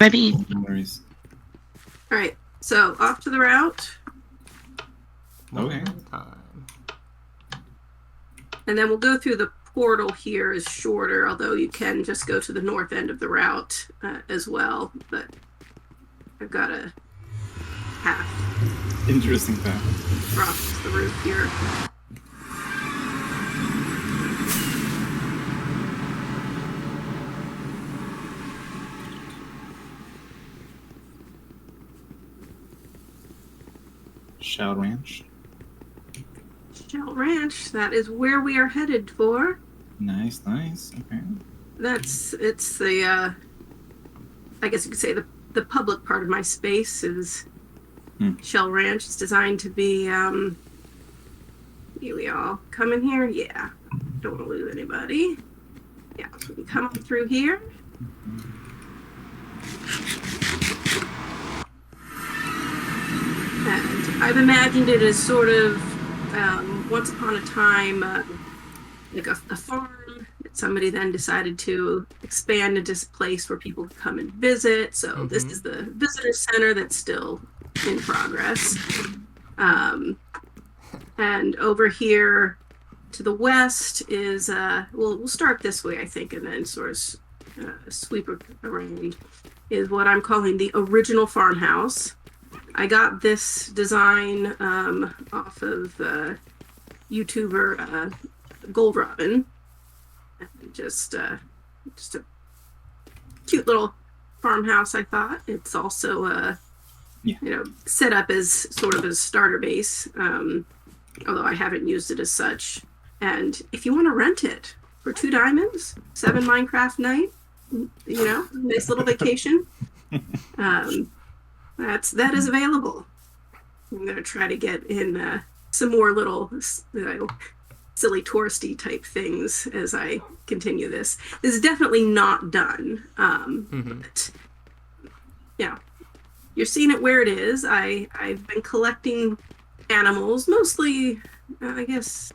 Ready. No worries. All right, so off to the route. Okay. And then we'll go through the portal here is shorter, although you can just go to the north end of the route as well. But I've got a path. Interesting path. Across the route here. Shell Ranch. Shell Ranch, that is where we are headed for. Nice. Okay. It's the, I guess you could say the public part of my space is Shell Ranch. It's designed to be, we all come in here? Yeah. Don't want to lose anybody. Yeah, so we can come on through here. And I've imagined it as sort of once upon a time like a farm that somebody then decided to expand into a place where people could come and visit. So this is the visitor center that's still in progress. And over here to the west is, we'll start this way, I think, and then sort of sweep around, is what I'm calling the original farmhouse. I got this design off of YouTuber Gold Robin. Just a cute little farmhouse, I thought. It's also set up as sort of a starter base, although I haven't used it as such. And if you want to rent it for 2 diamonds, 7 Minecraft night, nice little vacation. That is available. I'm gonna try to get in some more little silly touristy type things as I continue this. This is definitely not done, but you're seeing it where it is. I've been collecting animals, mostly, I guess,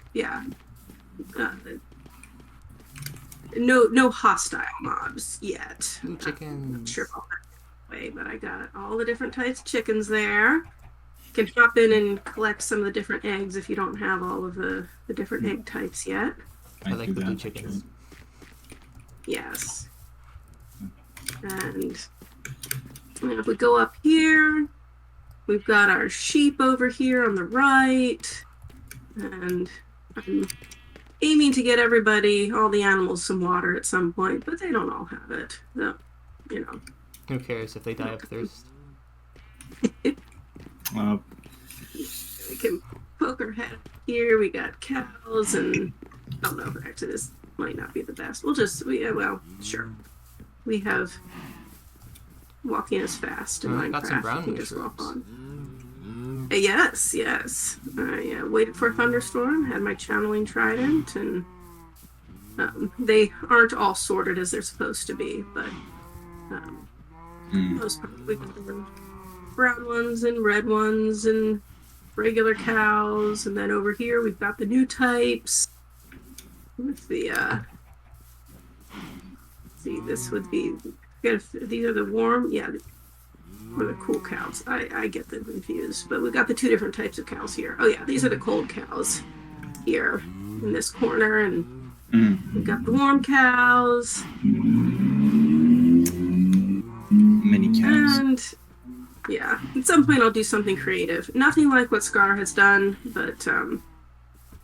no hostile mobs yet. Chickens. I'm not sure about that way, but I got all the different types of chickens there. You can hop in and collect some of the different eggs if you don't have all of the different egg types yet. I like the blue chickens. Yes. And if we go up here, we've got our sheep over here on the right. And I'm aiming to get all the animals, some water at some point, but they don't all have it. So, Who cares if they die of thirst? We can poke our head here. We got cows and I don't know, actually this might not be the best. Sure. We have walking as fast in Minecraft. Got some brown you can just walk mushrooms. on. Yes. I waited for a thunderstorm, had my channeling trident, and they aren't all sorted as they're supposed to be, but most part we got the brown ones and red ones and regular cows, and then over here we've got the new types with the this would be, these are the warm, or the cool cows. I get them confused, but we've got the 2 different types of cows here. Oh yeah, these are the cold cows here in this corner, and we've got the warm cows. Many cows. And at some point I'll do something creative. Nothing like what Scar has done, but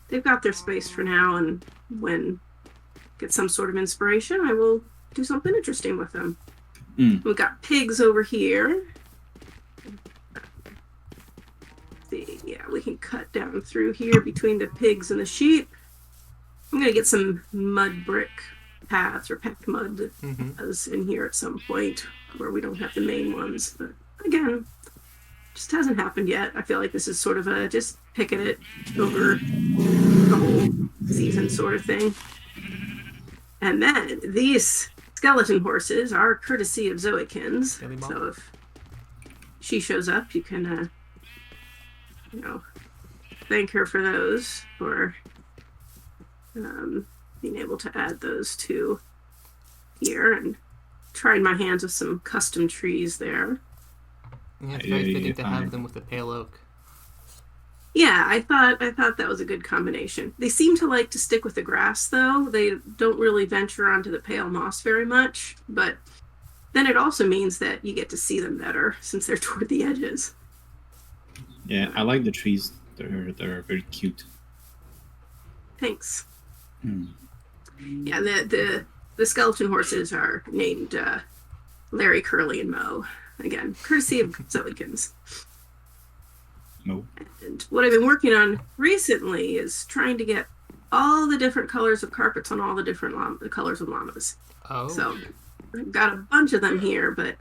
they've got their space for now, and when I get some sort of inspiration, I will do something interesting with them. We've got pigs over here. We can cut down through here between the pigs and the sheep. I'm going to get some mud brick paths or packed mud in here at some point where we don't have the main ones. But again, just hasn't happened yet. I feel like this is sort of a just picking it over the whole season sort of thing. And then these skeleton horses are courtesy of Zoikins. So if she shows up, you can, thank her for those, for being able to add those to here. And tried my hands with some custom trees there. Yeah, it's very fitting to have them with the pale oak. Yeah, I thought that was a good combination. They seem to like to stick with the grass, though. They don't really venture onto the pale moss very much, but then it also means that you get to see them better since they're toward the edges. Yeah, I like the trees. They're very cute. Thanks. Yeah, the skeleton horses are named Larry, Curly, and Mo. Again, courtesy of Zoikins. Mo. And what I've been working on recently is trying to get all the different colors of carpets on all the different colors of llamas. Oh. So I've got a bunch of them here, but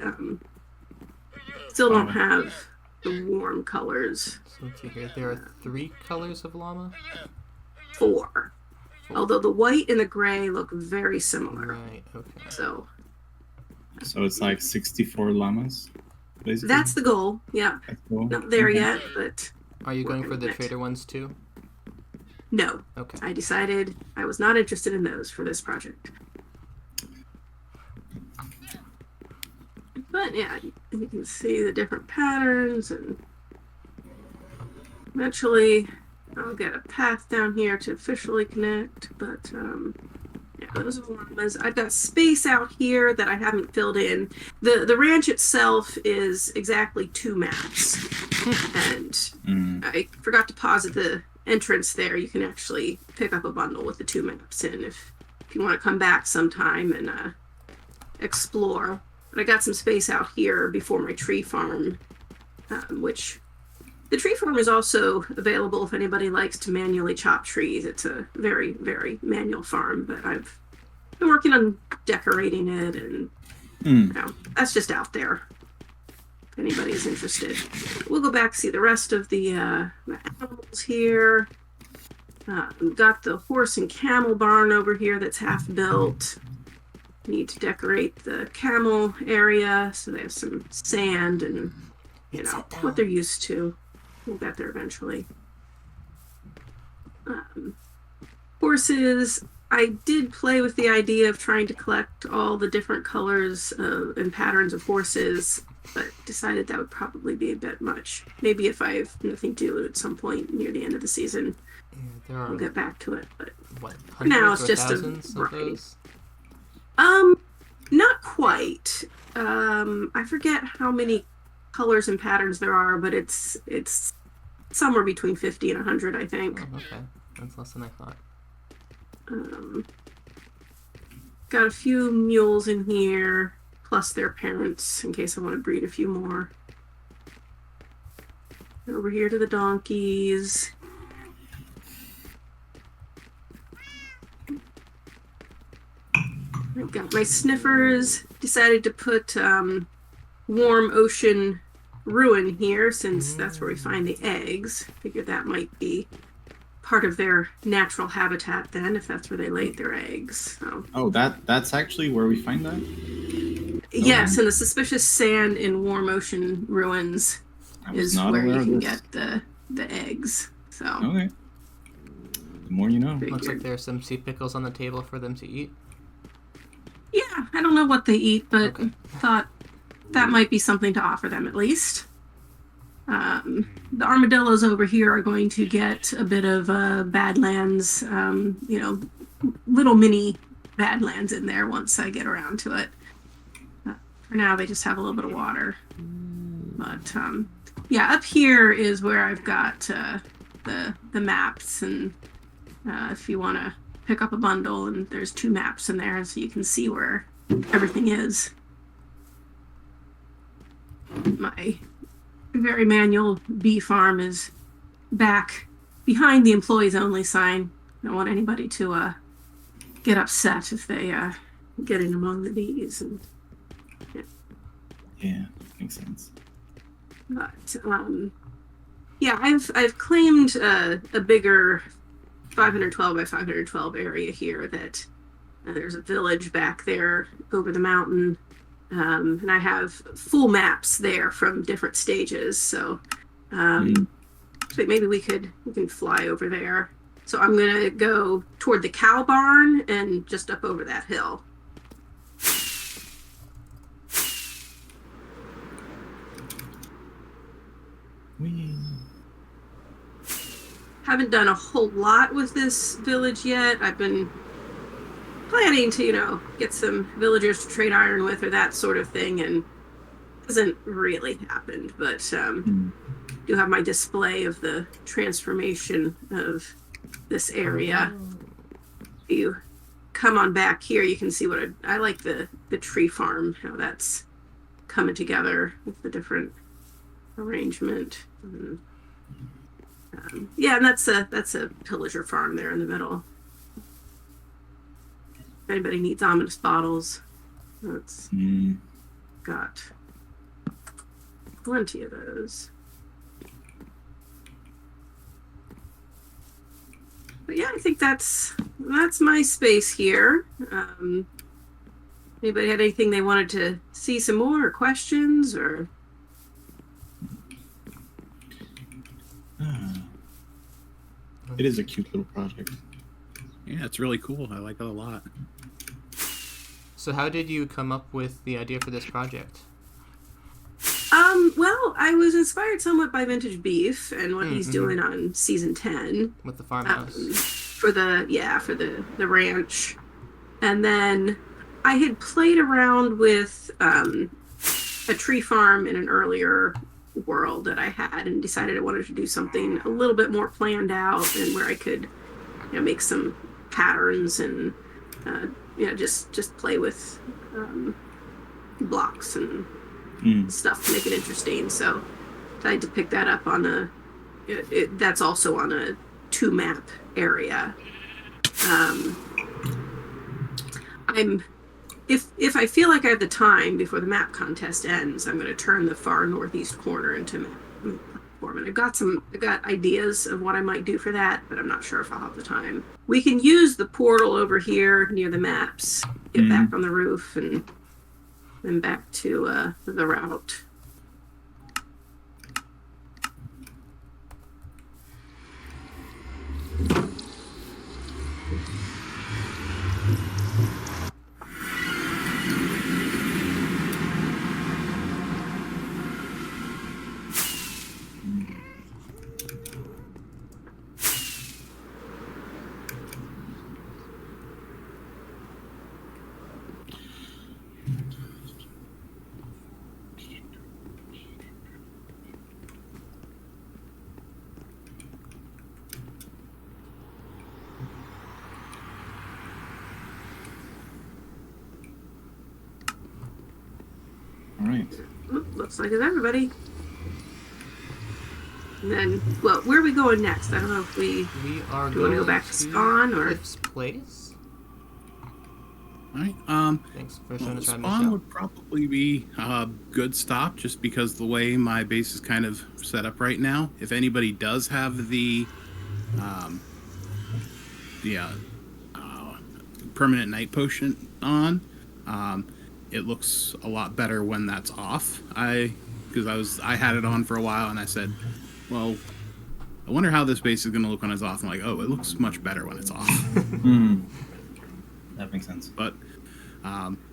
still don't have the warm colors. So let's see here. There are 3 colors of llama? 4. Although the white and the gray look very similar. Right, okay. So it's like 64 llamas, basically? that's the goal, yeah. That's cool. Not there yet, but... Are you going for the trader ones too? No. Okay. I decided I was not interested in those for this project. But yeah, you can see the different patterns, and eventually I'll get a path down here to officially connect, but yeah, those are llamas. I've got space out here that I haven't filled in. The ranch itself is exactly 2 maps, and I forgot to pause at the entrance there. You can actually pick up a bundle with the 2 maps in if you want to come back sometime and explore. But I got some space out here before my tree farm, which the tree farm is also available if anybody likes to manually chop trees. It's a very, very manual farm, but I've been working on decorating it, and you know, that's just out there if anybody's interested. We'll go back and see the rest of the animals here. We've got the horse and camel barn over here that's half built. Need to decorate the camel area so they have some sand and, you know, what they're used to. We'll get there eventually. Horses, I did play with the idea of trying to collect all the different colors and patterns of horses, but decided that would probably be a bit much. Maybe if I have nothing to do at some point near the end of the season, we'll get back to it. But for now, it's just a variety. Not quite. I forget how many colors and patterns there are, but it's somewhere between 50 and 100, I think. Oh, okay. That's less than I thought. Got a few mules in here, plus their parents, in case I want to breed a few more. Over here to the donkeys. I've got my sniffers. Decided to put warm ocean ruin here, since that's where we find the eggs. Figured that might be part of their natural habitat then, if that's where they laid their eggs. So. Oh, that's actually where we find that? Yes, and the suspicious sand in warm ocean ruins is where you can get the eggs. So. Okay. The more you know. Looks like there's some sea pickles on the table for them to eat. Yeah, I don't know what they eat, but thought that might be something to offer them at least. The armadillos over here are going to get a bit of Badlands, you know, little mini Badlands in there once I get around to it. For now, they just have a little bit of water. But, yeah, up here is where I've got the maps, and if you want to pick up a bundle, and there's 2 maps in there so you can see where everything is. My very manual bee farm is back behind the employees only sign. I don't want anybody to get upset if they get in among the bees. And yeah, makes sense. But yeah, I've claimed a bigger 512 by 512 area here that there's a village back there over the mountain, and I have full maps there from different stages, so so maybe we can fly over there. So I'm gonna go toward the cow barn and just up over that hill. Whee. Haven't done a whole lot with this village yet. I've been planning to, get some villagers to trade iron with or that sort of thing, and it hasn't really happened. But do have my display of the transformation of this area. If you come on back here, you can see what I like the tree farm, how that's coming together with the different arrangement. And, yeah, and that's a pillager farm there in the middle. If anybody needs ominous bottles, that's got plenty of those. But yeah, I think that's my space here. Anybody had anything they wanted to see some more, or questions, or? It is a cute little project. Yeah, it's really cool. I like it a lot. So how did you come up with the idea for this project? Well, I was inspired somewhat by Vintage Beef and what he's doing on season 10 with the farmhouse for the ranch, and then I had played around with a tree farm in an earlier world that I had, and decided I wanted to do something a little bit more planned out and where I could, make some patterns and just play with blocks and stuff to make it interesting. So I had to pick that up on that's also on a 2-map area. If I feel like I have the time before the map contest ends, I'm going to turn the far northeast corner into map platform. And I've got ideas of what I might do for that, but I'm not sure if I'll have the time. We can use the portal over here near the maps, get back on the roof, and then back to the route. All right. Looks like it's everybody. And then, well, where are we going next? I don't know if we are do you want to go back to Spawn or Cliff's place. All right. Thanks for showing us around, Spawn Michelle. would probably be a good stop, just because the way my base is kind of set up right now. If anybody does have the permanent night potion on, it looks a lot better when that's off. I had it on for a while, and I said, well, I wonder how this base is going to look when it's off. I'm like, oh, it looks much better when it's off. That makes sense. But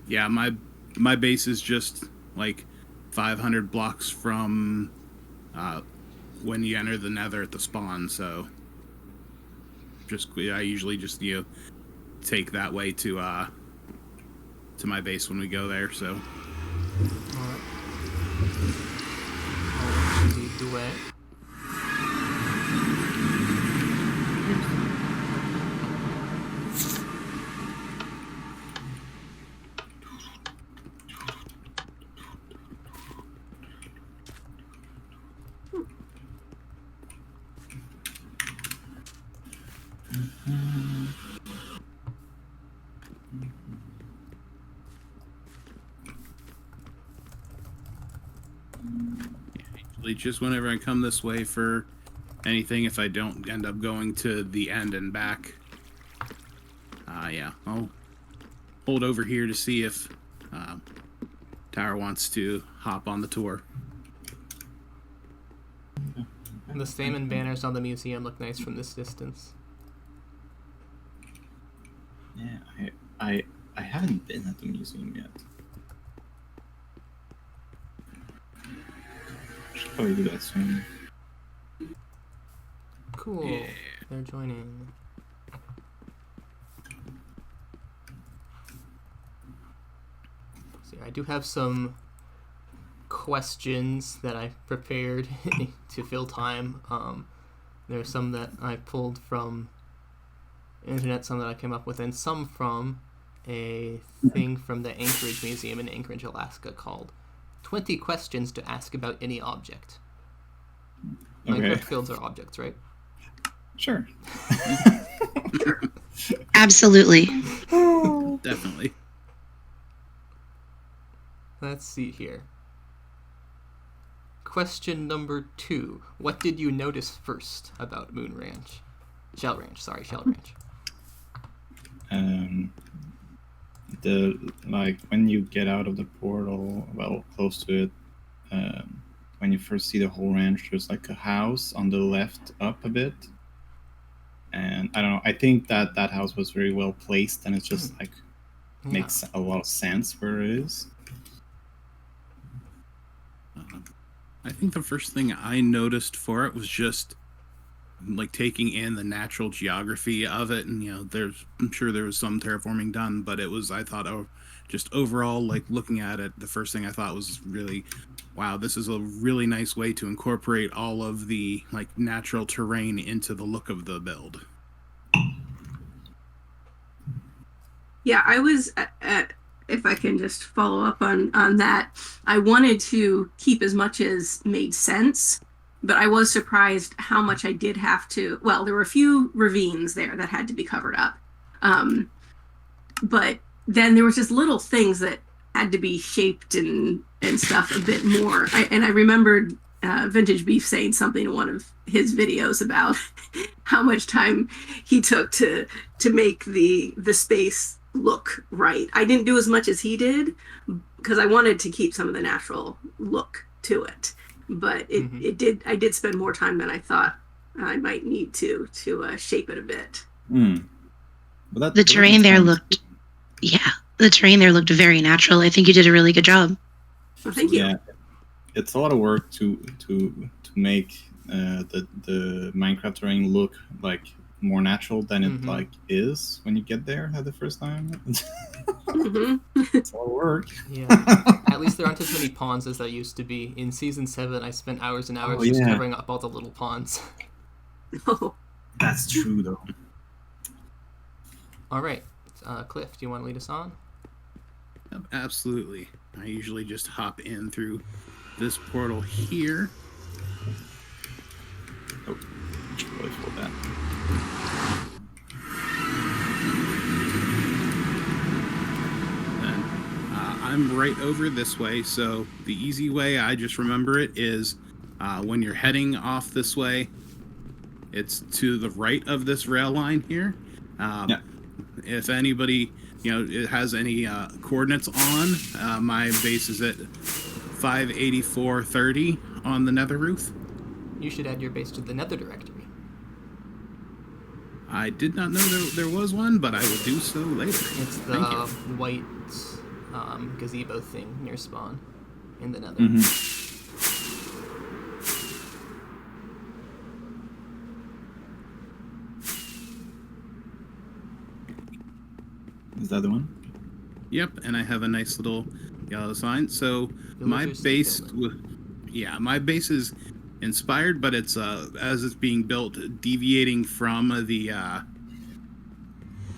yeah, my base is just like 500 blocks from when you enter the Nether at the spawn. So I usually just take that way to my base when we go there. So. Alright. I'll lead the way. Just whenever I come this way for anything, if I don't end up going to the end and back, yeah, I'll hold over here to see if Tower wants to hop on the tour. The salmon banners on the museum look nice from this distance. Yeah, I haven't been at the museum yet. Should probably do that soon. Cool. Yeah. They're joining. See, I do have some questions that I prepared to fill time. There are some that I pulled from internet, some that I came up with, and some from a thing from the Anchorage Museum in Anchorage, Alaska, called 20 Questions to Ask About Any Object. Okay. Minecraft fields are objects, right? Sure. Absolutely. Definitely. Let's see here. Question number 2. What did you notice first about Moon Ranch? Shell Ranch. When you get out of the portal, well, close to it, when you first see the whole ranch, there's like a house on the left up a bit. And I don't know, I think that house was very well placed, and it's just like makes a lot of sense where it is. I think the first thing I noticed for it was just like taking in the natural geography of it, and I'm sure there was some terraforming done, but it was, I thought, just overall, like looking at it, the first thing I thought was really, wow, this is a really nice way to incorporate all of the like natural terrain into the look of the build. Yeah, I was if I can just follow up on that, I wanted to keep as much as made sense, but I was surprised how much I did have to. Well, there were a few ravines there that had to be covered up, but then there was just little things that had to be shaped and stuff a bit more. I remembered Vintage Beef saying something in one of his videos about how much time he took to make the space look right. I didn't do as much as he did because I wanted to keep some of the natural look to it, but I did spend more time than I thought I might need to shape it a bit. But The terrain there looked very natural. I think you did a really good job. Well, thank you. Yeah, it's a lot of work to make the Minecraft terrain look like more natural than it like is when you get there at the first time. It's a lot of work. Yeah. At least there aren't as many ponds as there used to be. In Season 7, I spent hours and hours just covering up all the little ponds. Oh. That's true, though. All right. Cliff, do you want to lead us on? Yep, absolutely. I usually just hop in through this portal here. Oh, really feel that. Then I'm right over this way, so the easy way, I just remember it, is when you're heading off this way, it's to the right of this rail line here. If anybody it has any coordinates on, my base is at 584.30 on the Nether Ruth. You should add your base to the Nether directory. I did not know there was one, but I will do so later. It's the white gazebo thing near spawn in the Nether. Is that the one? Yep, and I have a nice little yellow sign. So my base is inspired, but it's as it's being built, deviating from the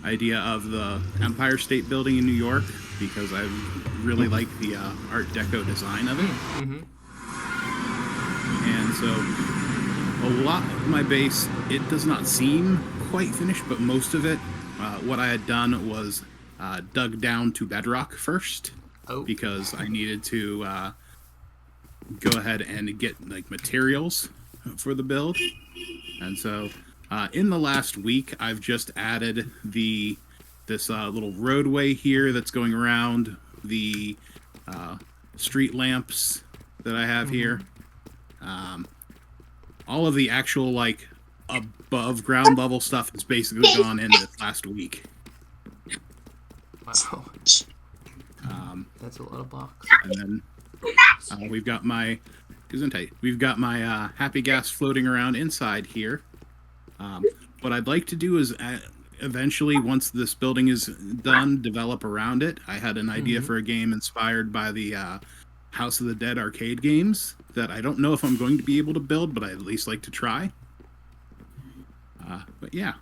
idea of the Empire State Building in New York, because I really like the Art Deco design of it. And so a lot of my base, it does not seem quite finished, but most of it, what I had done was dug down to bedrock first, because I needed to go ahead and get like materials for the build. And so in the last week, I've just added this little roadway here that's going around the street lamps that I have here. All of the actual like above ground level stuff has basically gone in this last week. Wow. That's a lot of blocks. And then we've got my happy gas floating around inside here. What I'd like to do is eventually, once this building is done, develop around it. I had an idea for a game inspired by the House of the Dead arcade games that I don't know if I'm going to be able to build, but I at least like to try. But yeah,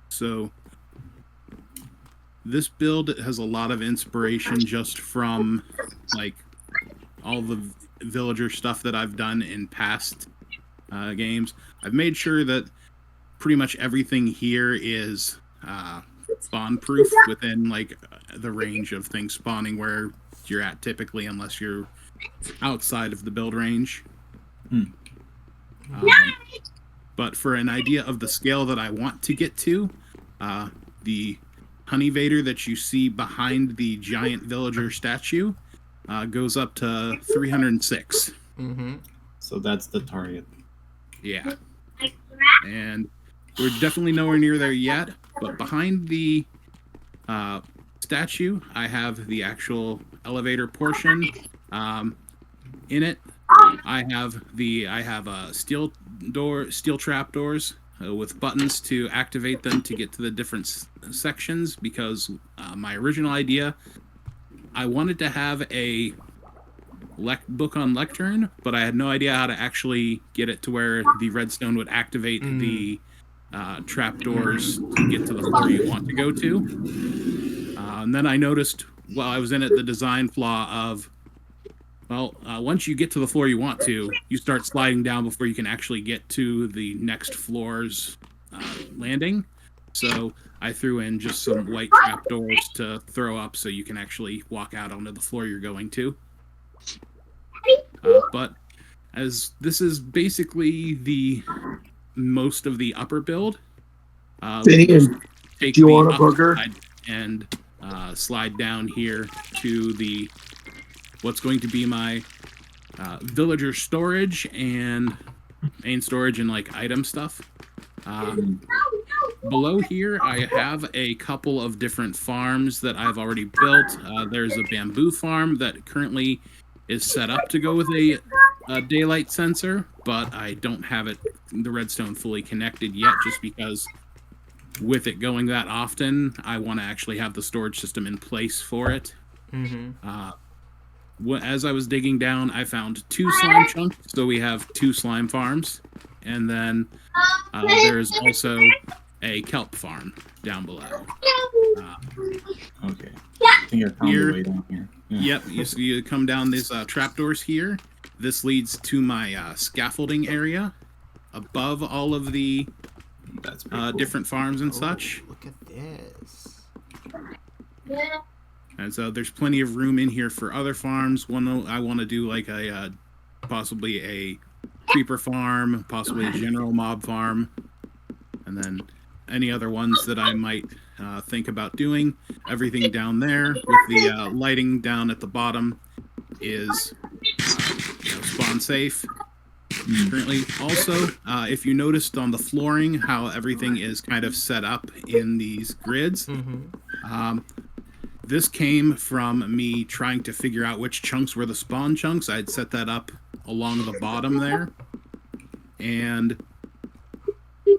so this build has a lot of inspiration just from like all the villager stuff that I've done in past games. I've made sure that pretty much everything here is spawn proof within like the range of things spawning where you're at typically, unless you're outside of the build range. But for an idea of the scale that I want to get to, the honey vader that you see behind the giant villager statue goes up to 306. So that's the target. Yeah. And we're definitely nowhere near there yet, but behind the statue, I have the actual elevator portion. In it, I have steel trap doors with buttons to activate them to get to the different sections, because my original idea, I wanted to have a book on lectern, but I had no idea how to actually get it to where the redstone would activate the trap doors to get to the floor you want to go to. And then I noticed while I was in it the design flaw of, once you get to the floor you want to, you start sliding down before you can actually get to the next floor's landing. So I threw in just some white trapdoors to throw up so you can actually walk out onto the floor you're going to. But as this is basically the most of the upper build, take do you want a burger? And slide down here to the what's going to be my villager storage and main storage and like item stuff. Below here, I have a couple of different farms that I've already built. There's a bamboo farm that currently is set up to go with a daylight sensor, but I don't have the redstone fully connected yet, just because with it going that often, I want to actually have the storage system in place for it. As I was digging down, I found 2 slime chunks, so we have 2 slime farms. And then there's also a kelp farm down below. Okay. I think you're found the way down here. Yeah. Yep, you come down these trapdoors here. This leads to my scaffolding area above all of the That's pretty cool. different farms and such. Look at this. And so there's plenty of room in here for other farms. One I want to do like a possibly a creeper farm, possibly a general mob farm, and then any other ones that I might think about doing. Everything down there with the lighting down at the bottom is spawn safe currently. Also, if you noticed on the flooring how everything is kind of set up in these grids, this came from me trying to figure out which chunks were the spawn chunks. I'd set that up along the bottom there, and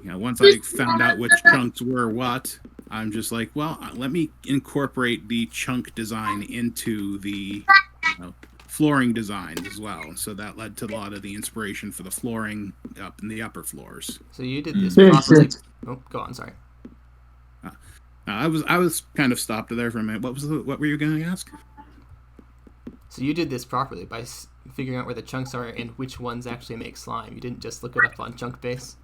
once I found out which chunks were what, I'm just like, well, let me incorporate the chunk design into the flooring design as well. So that led to a lot of the inspiration for the flooring up in the upper floors. So you did this properly. Oh, go on. Sorry. I was kind of stopped there for a minute. What were you going to ask? So you did this properly by figuring out where the chunks are and which ones actually make slime. You didn't just look it up on chunk base.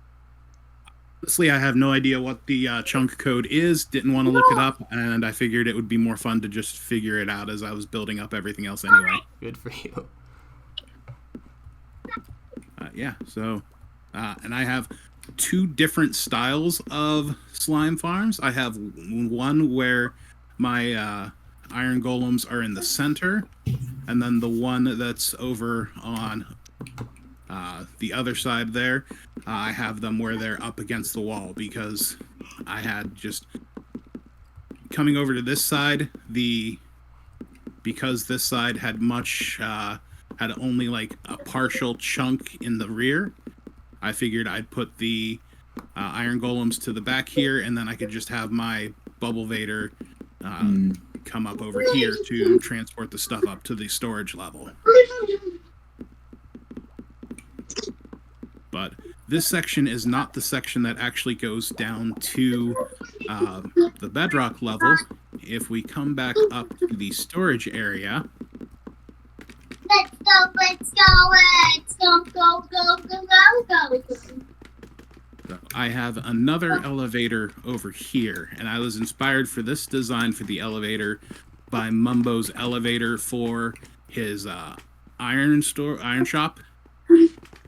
Honestly, I have no idea what the chunk code is. Didn't want to look it up, and I figured it would be more fun to just figure it out as I was building up everything else anyway. Good for you. Yeah, so, and I have 2 different styles of slime farms. I have one where my iron golems are in the center, and then the one that's over on the other side there, I have them where they're up against the wall, because I had just coming over to this side, because this side had had only like a partial chunk in the rear, I figured I'd put the iron golems to the back here, and then I could just have my bubble vader come up over here to transport the stuff up to the storage level. But this section is not the section that actually goes down to the bedrock level. If we come back up to the storage area, let's go. so I have another elevator over here, and I was inspired for this design for the elevator by Mumbo's elevator for his iron shop.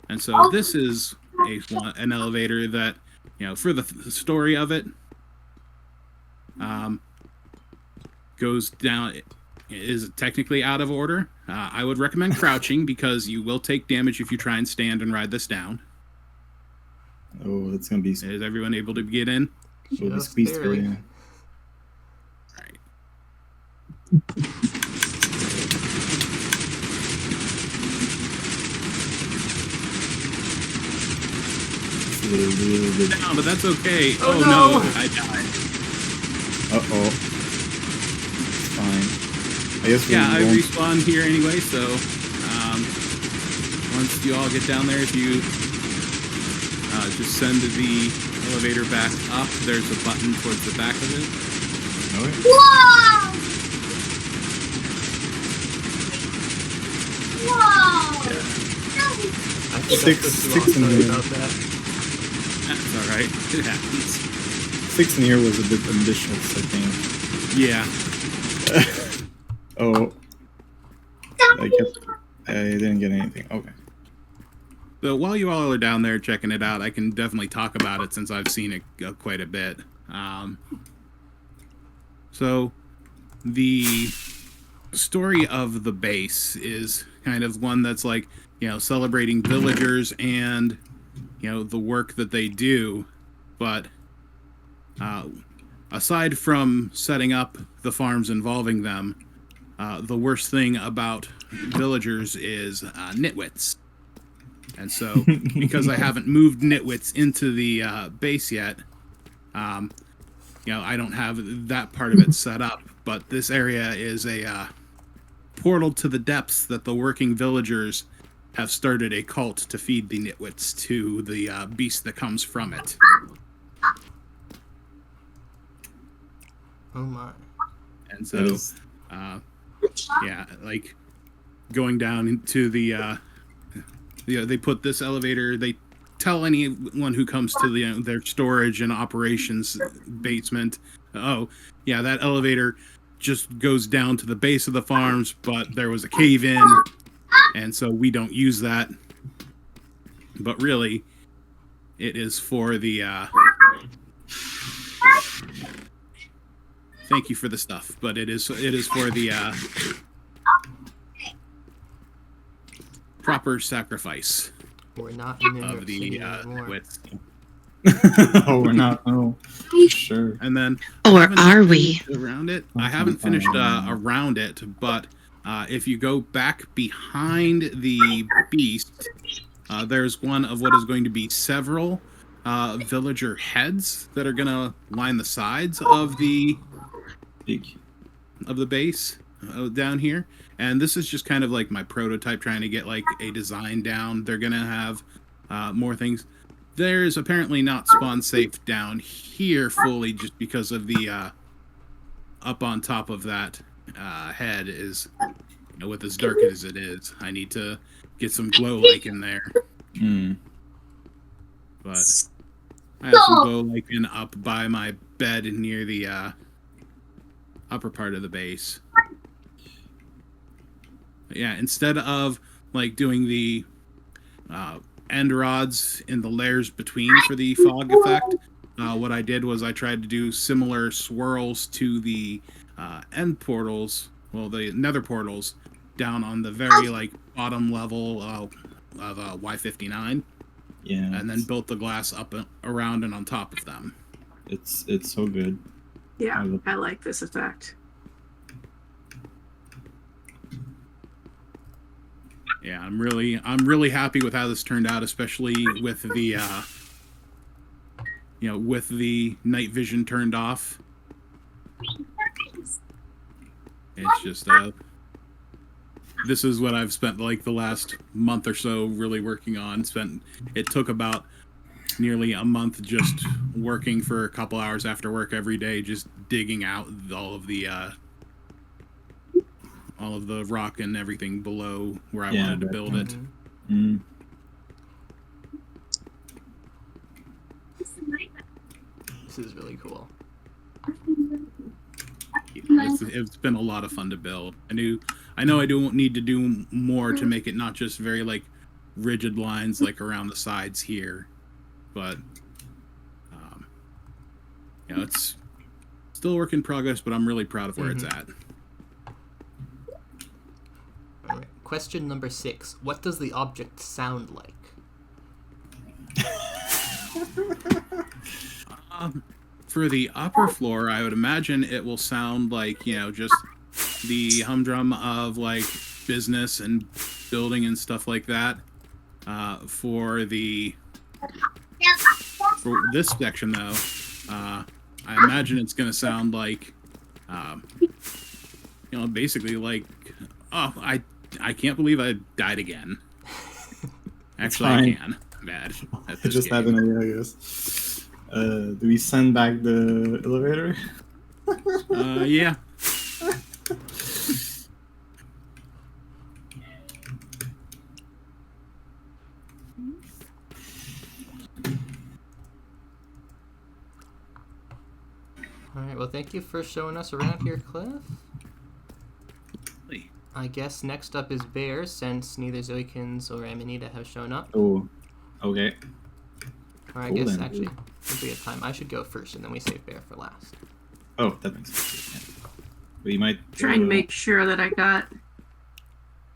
And so this is an elevator that, for the story of it, goes down. It is technically out of order. I would recommend crouching because you will take damage if you try and stand and ride this down. Oh, that's gonna be. Is everyone able to get in? Will be Just squeezed barely. through, yeah. Right. It's a little bit. Down, but that's okay. Oh, Oh, no. no, I died. Uh-oh. It's fine. I guess we Yeah, I won't... respawn here anyway, so once you all get down there, if you just send the elevator back up, there's a button towards the back of it. Oh, yeah. Whoa! Whoa! I think Six- I pushed you six off. in Sorry there. about that. That's alright. It happens. 6 in here was a bit ambitious, I think. Yeah. Oh. I didn't get anything. Okay. So while you all are down there checking it out, I can definitely talk about it since I've seen it quite a bit. So the story of the base is kind of one that's like, celebrating villagers and, the work that they do. But aside from setting up the farms involving them, the worst thing about villagers is nitwits. And so, because I haven't moved nitwits into the base yet, I don't have that part of it set up. But this area is a portal to the depths that the working villagers have started a cult to feed the nitwits to the beast that comes from it. Oh my. And That so, is... yeah, like going down into the, they put this elevator, they tell anyone who comes to their storage and operations basement, oh, yeah, that elevator just goes down to the base of the farms, but there was a cave in, and so we don't use that. But really, it is for the, thank you for the stuff, but it is for the proper sacrifice We're not in New of York the City anymore. wits. Oh, we're not. Oh, sure. And then Or I haven't are we? finished around it? I haven't finished around it, but if you go back behind the beast, there's one of what is going to be several villager heads that are going to line the sides of the Big. base down here. And this is just kind of like my prototype, trying to get like a design down. They're going to have more things. There's apparently not spawn safe down here fully, just because of the up on top of that head is, with as dark as it is. I need to get some glow like in there. But I have some glow like in up by my bed near the upper part of the base. But yeah, instead of like doing the end rods in the layers between for the fog effect, what I did was I tried to do similar swirls to the end portals, well, the nether portals, down on the very like bottom level of Y59, Yeah. and then built the glass up around and on top of them. It's so good. Yeah, I like this effect. Yeah, I'm really happy with how this turned out, especially with the with the night vision turned off. It's just this is what I've spent like the last month or so really working on. It took about nearly a month just working for a couple hours after work every day, just digging out all of the rock and everything below where I wanted to build it. Mm. This is really cool. It's been a lot of fun to build. I know I don't need to do more to make it not just very like rigid lines like around the sides here, but it's still a work in progress, but I'm really proud of where it's at. All right. Question number 6. What does the object sound like? For the upper floor, I would imagine it will sound like, just the humdrum of like business and building and stuff like that. For this section, though, I imagine it's going to sound like, basically like, oh, I can't believe I died again. Actually, I can. I'm bad at I this just game. had an idea, I guess. Do we send back the elevator? Yeah. Alright, well, thank you for showing us around here, Cliff. I guess next up is Bear, since neither Zoikins or Amanita have shown up. Oh, okay. Or I Cool, guess, then. actually, if we have time, I should go first, and then we save Bear for last. Oh, that makes sense. Yeah. We might Try and make sure that I got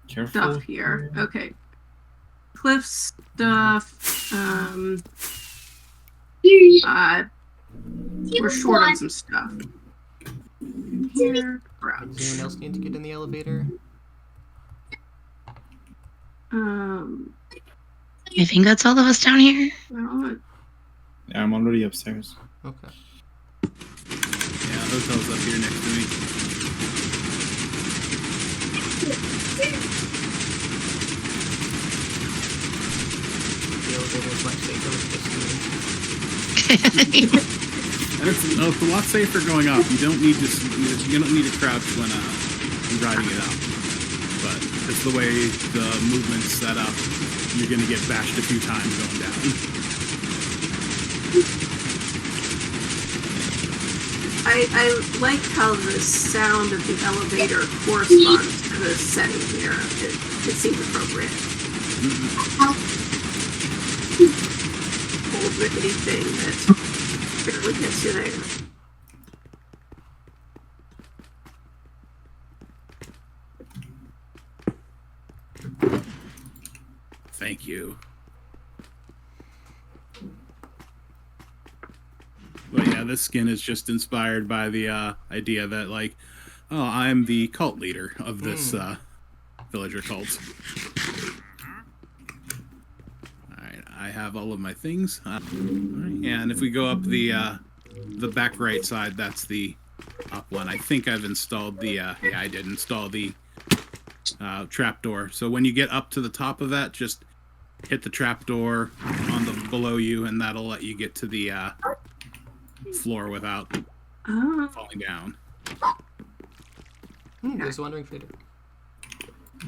careful stuff here. Okay. Cliff stuff. We're short on some stuff. Here. Does anyone else need to get in the elevator? I think that's all of us down here. Well, Yeah, I'm already upstairs. Okay. Yeah, hotel's up here next to me. The elevator is much safer with just me. And it's a lot safer going up. You don't need to crouch when riding it up. But just the way the movement's set up, you're gonna get bashed a few times going down. I like how the sound of the elevator corresponds to the setting here. It seems appropriate. Old rickety thing that barely gets you there. Thank you. But yeah, this skin is just inspired by the idea that, like, oh, I'm the cult leader of this villager cult. Alright, I have all of my things. Alright, and if we go up the back right side, that's the up one. I think I've installed the, yeah, I did install the trapdoor. So when you get up to the top of that, just hit the trapdoor on the below you, and that'll let you get to the floor without falling down. Just wondering, Peter.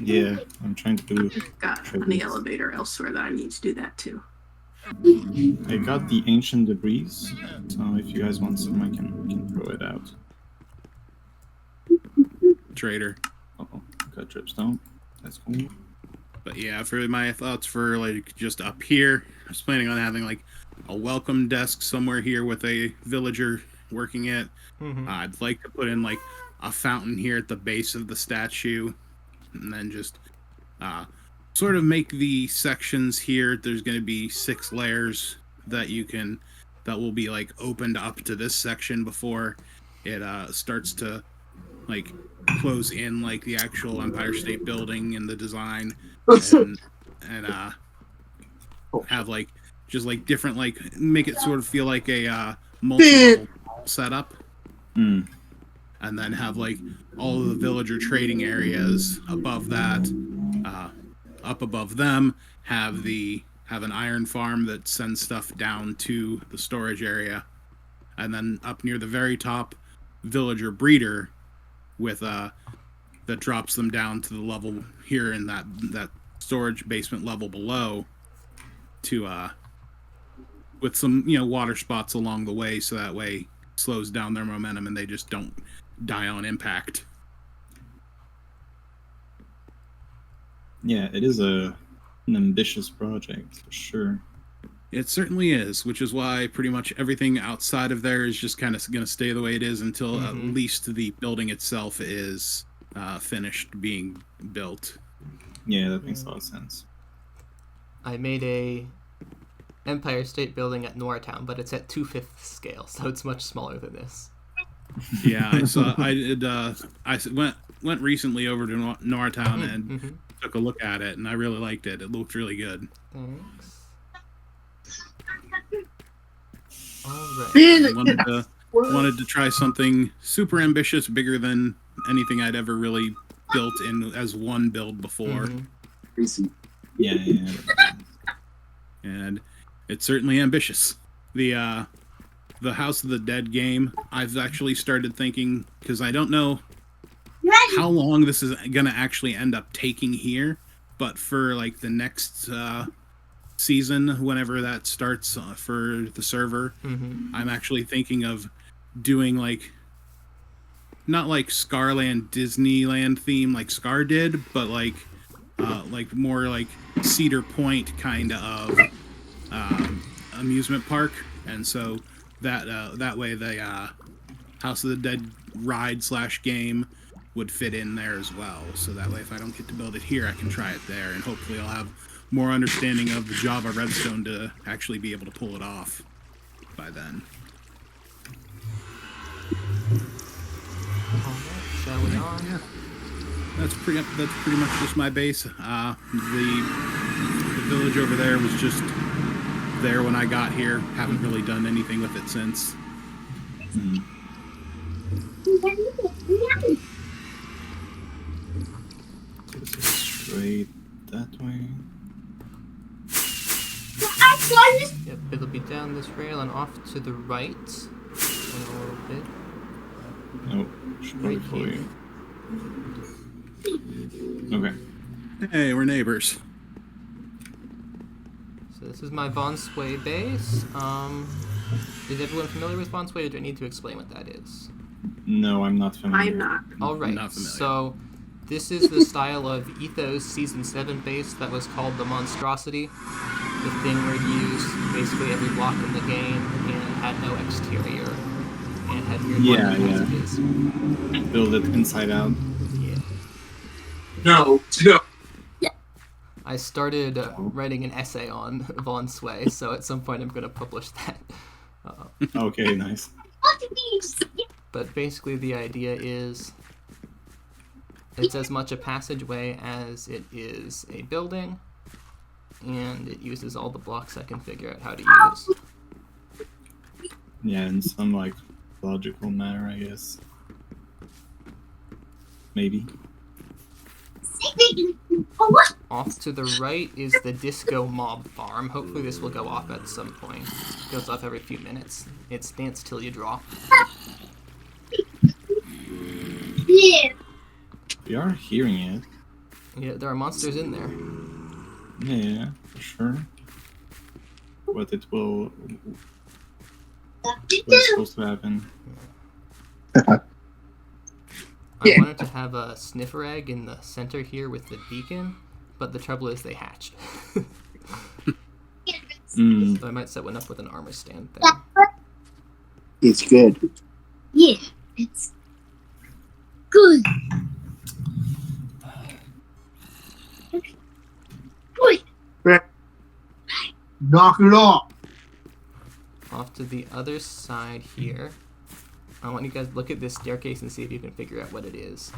Yeah, I'm trying to do. Got on the elevator elsewhere that I need to do that too. I got the ancient debris, so if you guys want some, I can throw it out. Trader. Uh-oh, got dripstone. That's cool. But yeah, for my thoughts for like just up here, I was planning on having like a welcome desk somewhere here with a villager working it. I'd like to put in like a fountain here at the base of the statue, and then just sort of make the sections here. There's going to be 6 layers that will be like opened up to this section before it starts to like close in like the actual Empire State Building and the design, and have like just like different, like make it sort of feel like a multi-level setup, Mm. and then have like all of the villager trading areas above that. Up above them, have an iron farm that sends stuff down to the storage area, and then up near the very top, villager breeder with that drops them down to the level here in that storage basement level below, to with some water spots along the way, so that way slows down their momentum and they just don't die on impact. Yeah, it is an ambitious project for sure. It certainly is, which is why pretty much everything outside of there is just kind of going to stay the way it is until at least the building itself is finished being built. Yeah, that makes a lot of sense. I made a Empire State Building at Nortown, but it's at 2/5 scale, so it's much smaller than this. Yeah, I saw. I did. I went recently over to Nortown and took a look at it, and I really liked it. It looked really good. Thanks. Alright. I wanted to try something super ambitious, bigger than anything I'd ever really built in as one build before. Yeah. And it's certainly ambitious. The House of the Dead game, I've actually started thinking, because I don't know how long this is going to actually end up taking here, but for like the next season, whenever that starts for the server, I'm actually thinking of doing like, not like Scarland Disneyland theme like Scar did, but like more like Cedar Point kind of amusement park. And so that way the House of the Dead ride / game would fit in there as well. So that way, if I don't get to build it here, I can try it there, and hopefully I'll have more understanding of the Java Redstone to actually be able to pull it off by then. Shall we on? Yeah. That's pretty much just my base. The village over there was just there when I got here. Haven't really done anything with it since. Straight that way. Yep, it'll be down this rail and off to the right in a little bit. Oh, should probably Right follow here. you. Okay. Hey, we're neighbors. So this is my Von Sway base. Is everyone familiar with Von Sway, or do I need to explain what that is? No, I'm not familiar. I'm not. Alright, Not familiar. so this is the style of Ethos Season 7 base that was called the Monstrosity. The thing where you used basically every block in the game and had no exterior and had weird wonder passages. Build it inside out. Yeah. No. I started writing an essay on Von Sway, so at some point I'm going to publish that. Okay, nice. But basically the idea is it's as much a passageway as it is a building, and it uses all the blocks I can figure out how to use. Yeah, in some like logical manner, I guess. Maybe. Off to the right is the Disco Mob Farm. Hopefully this will go off at some point. It goes off every few minutes. It's dance till you drop. We are hearing it. Yeah, there are monsters in there. Yeah, for sure. But it will. What's supposed to happen? I wanted to have a sniffer egg in the center here with the beacon, but the trouble is they hatched. So I might set one up with an armor stand there. It's good. Yeah, it's good. Knock it off. Off to the other side here. I want you guys to look at this staircase and see if you can figure out what it is.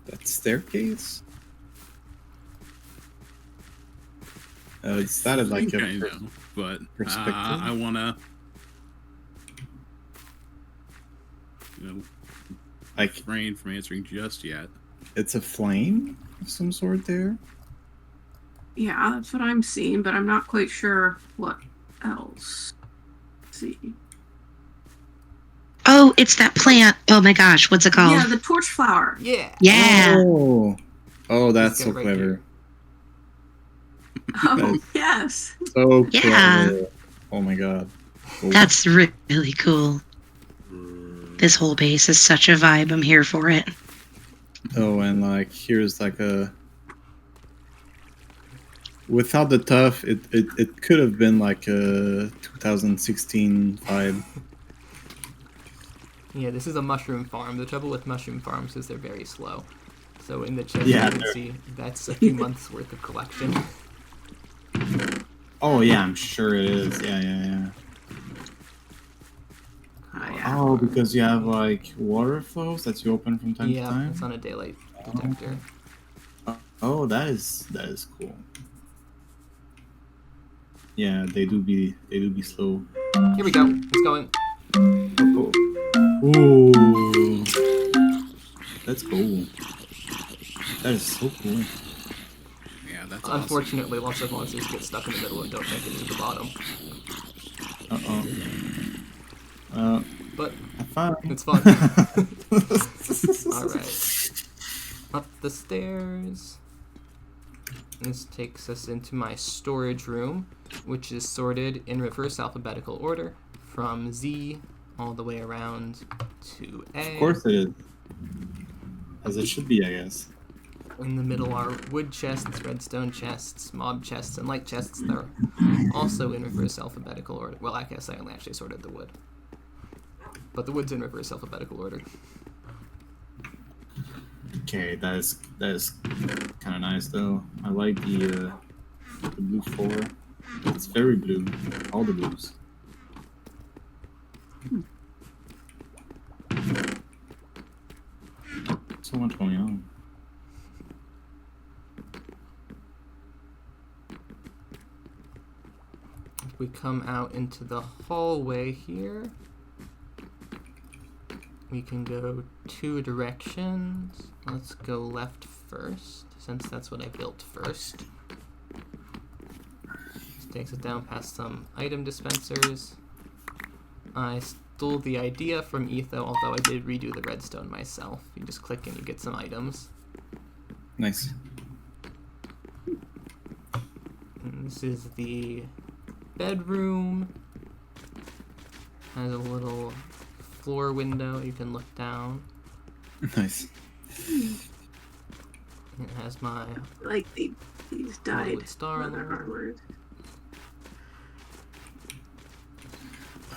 That staircase? It started like I know, but perspective. I wanna, you know, like refrain from answering just yet. it's a flame of some sort there. Yeah, that's what I'm seeing, but I'm not quite sure what else. Let's see. Oh, it's that plant. Oh my gosh, what's it called? Yeah, the torch flower. Yeah. Yeah. Oh, that's This so guy right clever. here. Oh, yes. So Yeah. clever. Oh my god. Cool. That's really cool. This whole base is such a vibe. I'm here for it. Oh, and like here's like a. Without the tough, it could have been like a 2016 vibe. Yeah, this is a mushroom farm. The trouble with mushroom farms is they're very slow. So in the chest Yeah, you can they're- see that's a few months worth of collection. Oh yeah, I'm sure it is. Yeah. Yeah. Oh, because you have like water flows that you open from time to Yeah, time. it's on a daylight detector. Oh, that is cool. Yeah, they do be slow. Here we go. It's going. Oh. Ooh, that's cool. That is so cool. Yeah, that's awesome. Unfortunately, lots of monsters get stuck in the middle and don't make it to the bottom. But Have fun. it's fun. Alright. Up the stairs. This takes us into my storage room, which is sorted in reverse alphabetical order from Z all the way around to A. Of course it is. As it should be, I guess. In the middle are wood chests, redstone chests, mob chests, and light chests. They're also in reverse alphabetical order. Well, I guess I only actually sorted the wood. But the wood's in reverse alphabetical order. Okay, that is kind of nice though. I like the blue floor. It's very blue. All the blues. So much going on. If we come out into the hallway here, we can go two directions. Let's go left first, since that's what I built first. This takes it down past some item dispensers. I stole the idea from Etho, although I did redo the redstone myself. You just click and you get some items. Nice. And this is the bedroom. Has a little floor window you can look down. Nice. It has my Like these dyed Hollywood star on the leather wall. armor.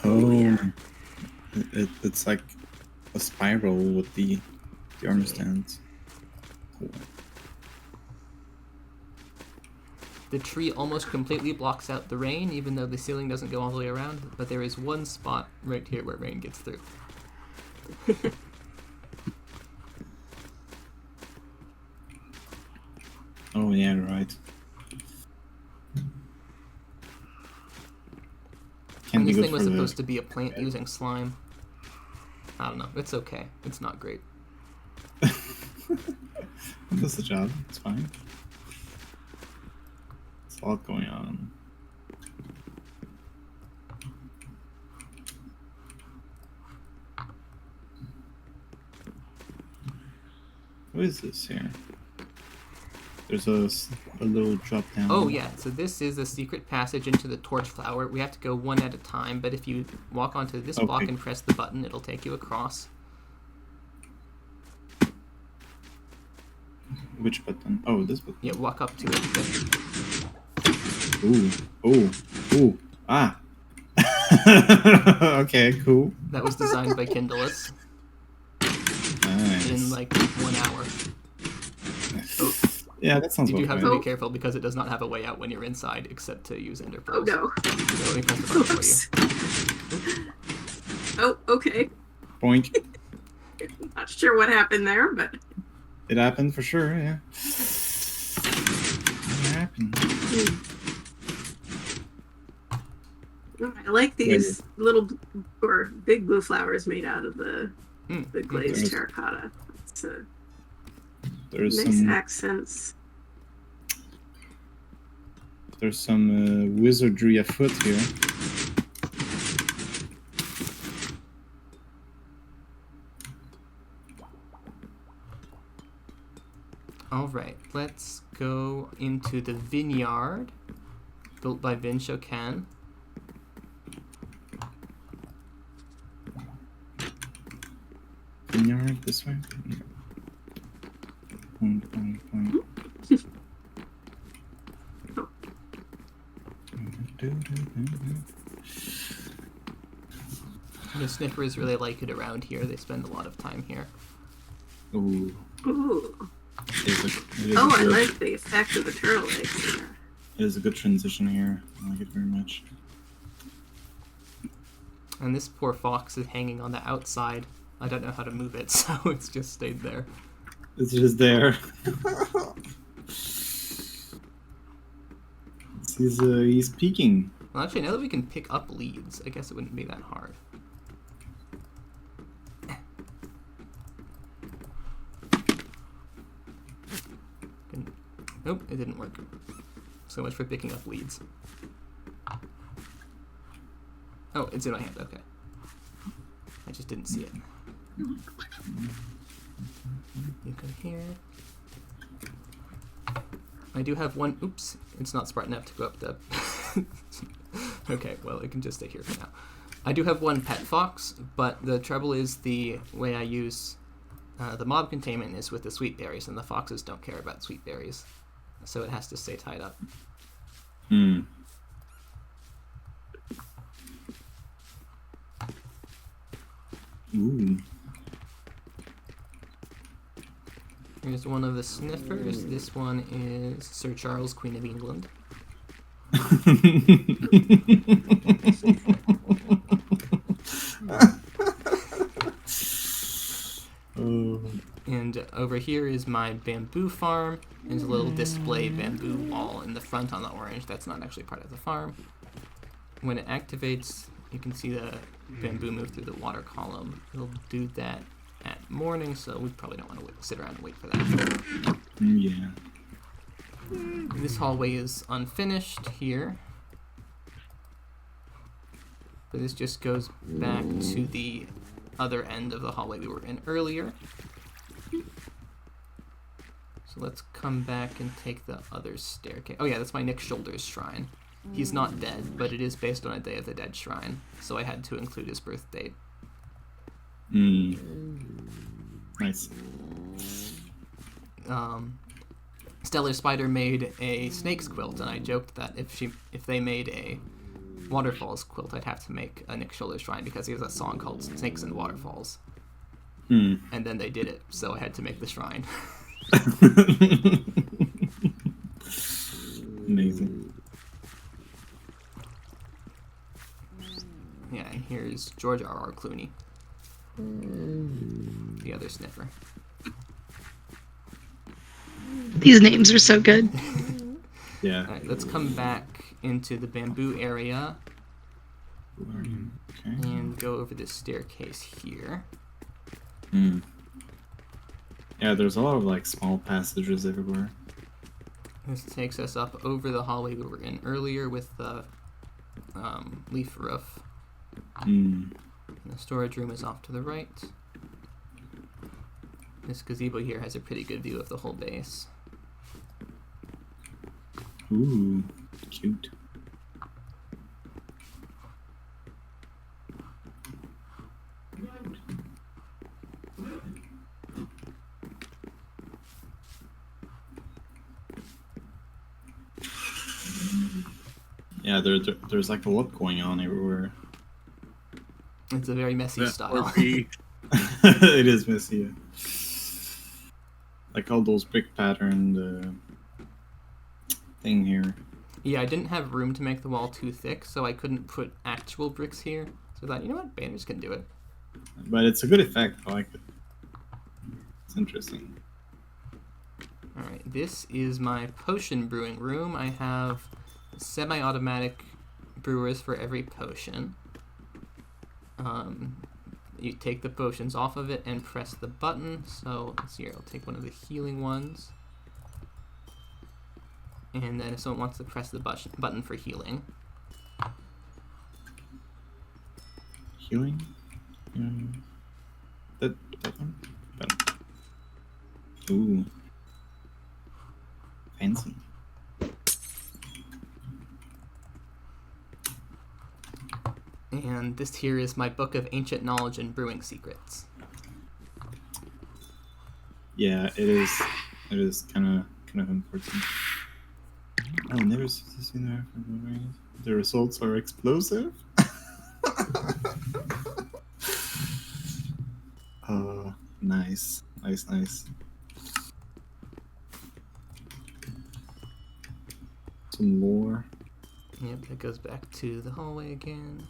Oh, yeah. It's like a spiral with the armor stands. Cool. The tree almost completely blocks out the rain, even though the ceiling doesn't go all the way around, but there is one spot right here where rain gets through. Oh yeah, right. Can And be this good thing was for the- supposed to be a plant using slime. I don't know. It's okay. It's not great. It does the job. It's fine. There's a lot going on. What is this here? There's a little drop down. Oh yeah, so this is a secret passage into the torch flower. We have to go one at a time, but if you walk onto this block Okay. and press the button, it'll take you across. Which button? Oh, this button. Yeah, walk up to it. Ooh. Ah. Okay, cool. That was designed by Kindless Nice. in like 1 hour. Yeah, that sounds You do about have to right. be careful because it does not have a way out when you're inside, except to use ender Oh pearls. no. So let me press the button for you. Oops. Oh, okay. Boink. Not sure what happened there, but It happened for sure, yeah. It happened. I like these little or big blue flowers made out of the glazed There's- terracotta. It's a There's nice some accents. wizardry afoot here. All right, let's go into the vineyard built by Vin Shokan. Vineyard this way. Point. The sniffers really like it around here. They spend a lot of time here. Ooh. Ooh. It is a Oh, I good- like the effect of the turtle eggs there. It is a good transition here. I like it very much. And this poor fox is hanging on the outside. I don't know how to move it, so it's just stayed there. It's just there. He's peeking. Well, actually, now that we can pick up leads, I guess it wouldn't be that hard. Nope, it didn't work. So much for picking up leads. Oh, it's in my hand, okay. I just didn't see it. You can hear. I do have one. Oops, it's not smart enough to go up the. Okay, well, it can just stay here for now. I do have one pet fox, but the trouble is the way I use the mob containment is with the sweet berries, and the foxes don't care about sweet berries, so it has to stay tied up. Hmm. Ooh. Here's one of the sniffers. This one is Sir Charles, Queen of England. Oh. And over here is my bamboo farm. There's a little display bamboo wall in the front on the orange. That's not actually part of the farm. When it activates, you can see the bamboo move through the water column. It'll do that at morning, so we probably don't want to sit around and wait for that. Yeah. This hallway is unfinished here. But this just goes back to the other end of the hallway we were in earlier. So let's come back and take the other staircase. Oh yeah, that's my Nick Shoulders shrine. He's not dead, but it is based on a Day of the Dead shrine, so I had to include his birth date. Nice. Stellar Spider made a snake's quilt, and I joked that if they made a waterfalls quilt, I'd have to make a Nick Shoulders shrine because he has a song called Snakes and Waterfalls. And then they did it, so I had to make the shrine. Amazing. Yeah, and here's George R.R. Clooney, the other sniffer. These names are so good. Yeah. Alright, let's come back into the bamboo area Okay. and go over this staircase here. Yeah, there's a lot of like small passages everywhere. This takes us up over the hallway we were in earlier with the leaf roof. And the storage room is off to the right. This gazebo here has a pretty good view of the whole base. Ooh, cute. Yeah, there's like a lot going on everywhere. It's a very messy style. It is messy. Yeah. Like all those brick patterned thing here. Yeah, I didn't have room to make the wall too thick, so I couldn't put actual bricks here. So I thought, you know what, banners can do it. But it's a good effect. I like it. It's interesting. Alright, this is my potion brewing room. I have a semi-automatic brewers for every potion. You take the potions off of it and press the button. So let's see here, I'll take one of the healing ones. And then if someone wants to press the button for healing. Healing? That one? Button. Ooh. Fancy. And this here is my book of ancient knowledge and brewing secrets. Yeah, it is. It is kind of important. I never seen there. The results are explosive. Nice. Some more. Yep, that goes back to the hallway again.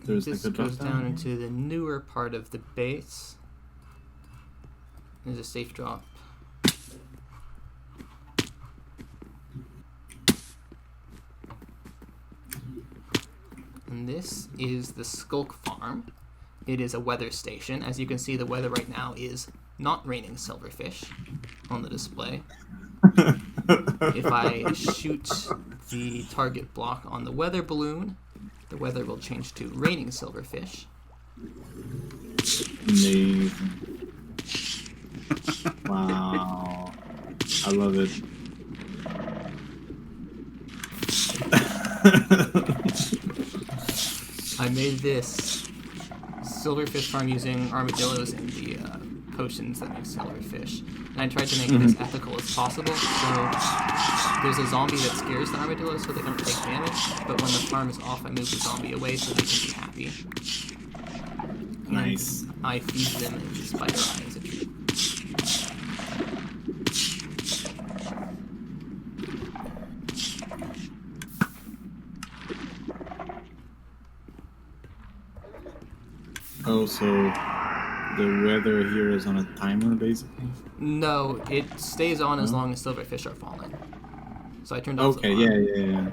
There's This like a drop goes down down here? into the newer part of the base. There's a safe drop. And this is the Skulk Farm. It is a weather station. As you can see, the weather right now is not raining silverfish on the display. If I shoot the target block on the weather balloon, the weather will change to raining silverfish. Amazing. Wow. I love it. I made this silverfish farm using armadillos and the potions that make silverfish. And I tried to make it as ethical as possible. So there's a zombie that scares the armadillos so they don't take damage. But when the farm is off, I move the zombie away so they can be happy. Nice. And I feed them in spider eye as a treat. Oh, so the weather here is on a timer, basically? No, it stays on as long as silverfish are falling. So I turned off Okay, the farm.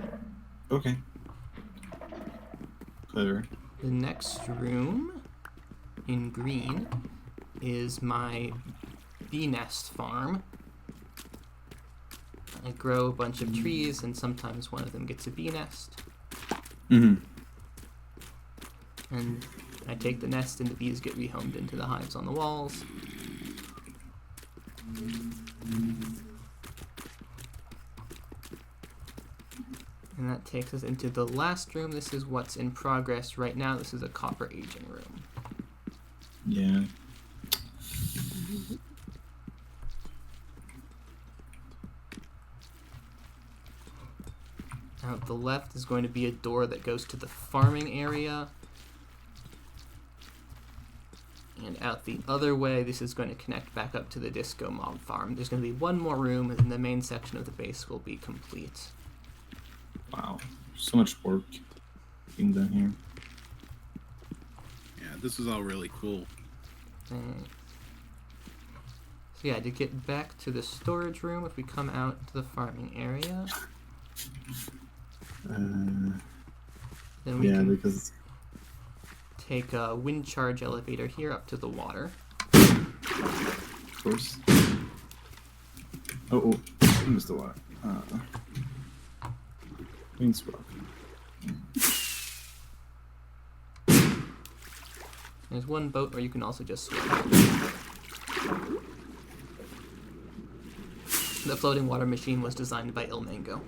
yeah. Okay. Clever. The next room in green is my bee nest farm. I grow a bunch of trees and sometimes one of them gets a bee nest. Mm-hmm. And I take the nest and the bees get rehomed into the hives on the walls. And that takes us into the last room. This is what's in progress right now. This is a copper aging room. Yeah. Out the left is going to be a door that goes to the farming area. And out the other way, this is going to connect back up to the disco mob farm. There's going to be one more room, and then the main section of the base will be complete. Wow. So much work being done here. Yeah, this is all really cool. So yeah, to get back to the storage room, if we come out to the farming area, then we Yeah, can because take a wind charge elevator here up to the water. of course. Oh, I missed the water. Queen's Rock. There's one boat where you can also just swim. The floating water machine was designed by Il Mango.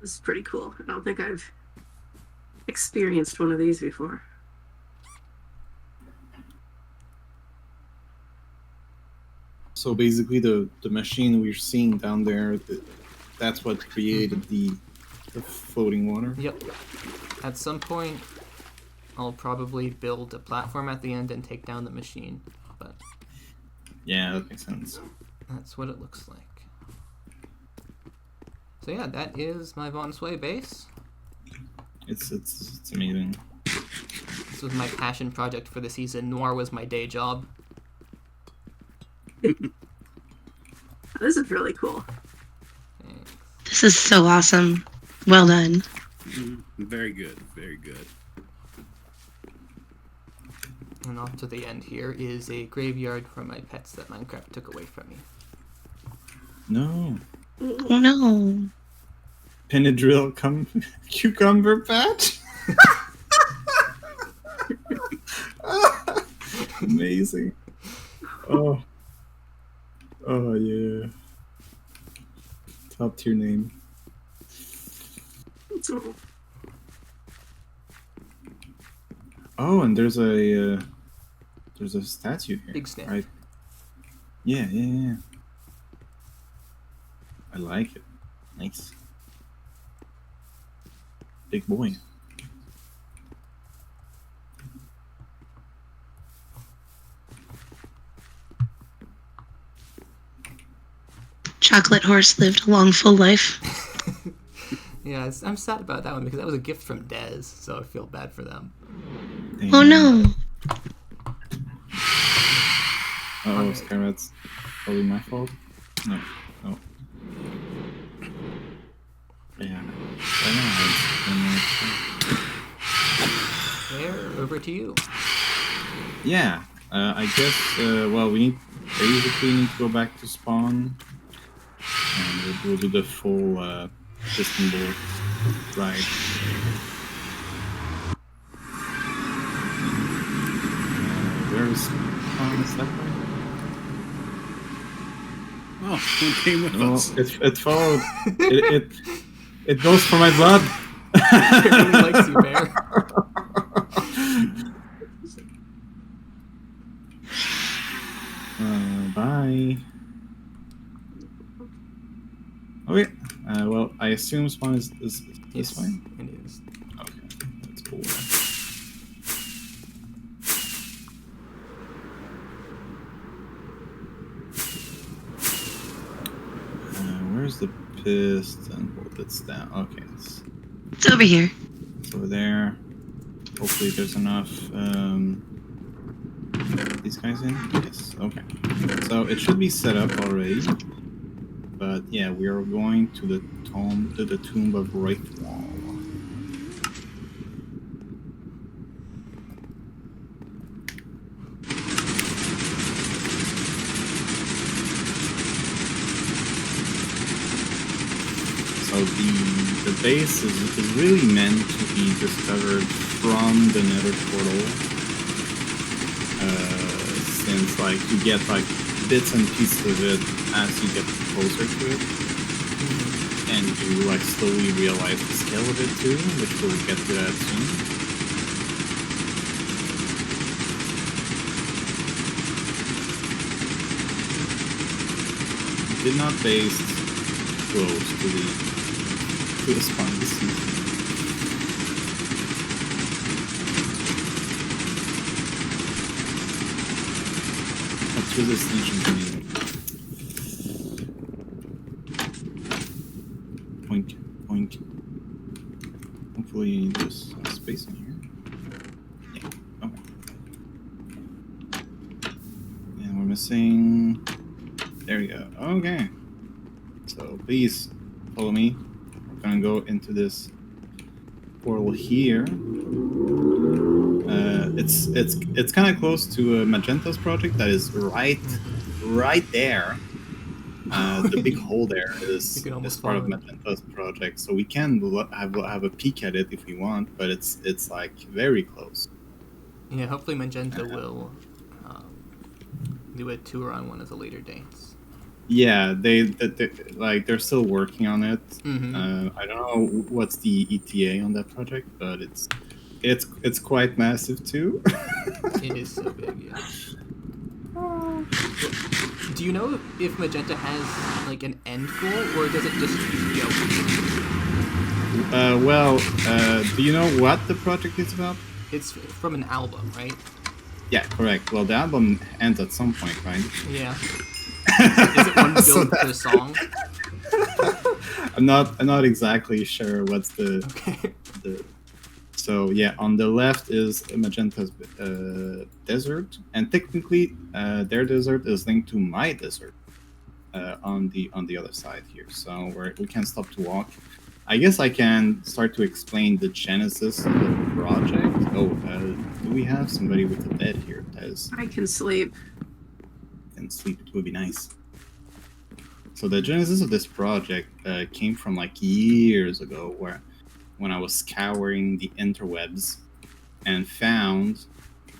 This is pretty cool. I don't think I've experienced one of these before. So basically, the machine we're seeing down there, that's what created the floating water. Yep. At some point, I'll probably build a platform at the end and take down the machine, but Yeah, that makes sense. that's what it looks like. So yeah, that is my Von Sway base. It's amazing. This was my passion project for the season. Noir was my day job. This is really cool. This is so awesome. Well done. Very good. Very good. And off to the end here is a graveyard for my pets that Minecraft took away from me. No. Oh no. Pinadrill cucumber patch? Amazing. Oh. Oh yeah. Top tier name. Oh, Oh, and there's a statue here. Big sniff. Right? Yeah. I like it. Nice. Big boy. Chocolate Horse lived a long, full life. Yeah, I'm sad about that one because that was a gift from Dez, so I feel bad for them. Oh no. Oh, Skyrat's probably my fault. No. Yeah. There, over to you. Yeah. I guess. Well, we basically need to go back to spawn, and we'll do the full system board ride. Where's spawn? Is that right? Oh, one came with us. It followed. It goes for my blood. It really likes you, Bear. Bye. Okay. Well, I assume spawn is this Yes, way. it is. Okay, that's cool. Where's the piston? Hold it down. Okay, It's over here. it's over there. Hopefully, there's enough. These guys in? Yes. Okay. So it should be set up already. But yeah, we are going to the tomb of Raithwall. So the base is really meant to be discovered from the Nether portal. Since like you get like bits and pieces of it as you get closer to it, and you like slowly realize the scale of it too, which we'll get to that soon. Did not base close to the spawn this season. To this nation community. Point. Hopefully you need this space in here. Yeah, okay. And we're missing... There we go. Okay. So please follow me. We're gonna go into this portal here. It's kind of close to Magenta's project that is right there. The big hole there is part of Magenta's project, so we can have a peek at it if we want, but it's like very close. Yeah, hopefully Magenta will do a tour on one of the later dates. Yeah, they're still working on it. Mm-hmm. I don't know what's the ETA on that project, but it's quite massive too. It is so big, yeah. Do you know if Magenta has like an end goal, or does it just go? Do you know what the project is about? It's from an album, right? Yeah, correct. Well, the album ends at some point, right? Yeah. Is it one build So per song? I'm not exactly sure what's the So yeah, on the left is Magenta's desert, and technically their desert is linked to my desert on the other side here. So we can stop to walk. I guess I can start to explain the genesis of the project. Oh, do we have somebody with a bed here? I can sleep. Can sleep. It would be nice. So the genesis of this project came from like years ago, when I was scouring the interwebs and found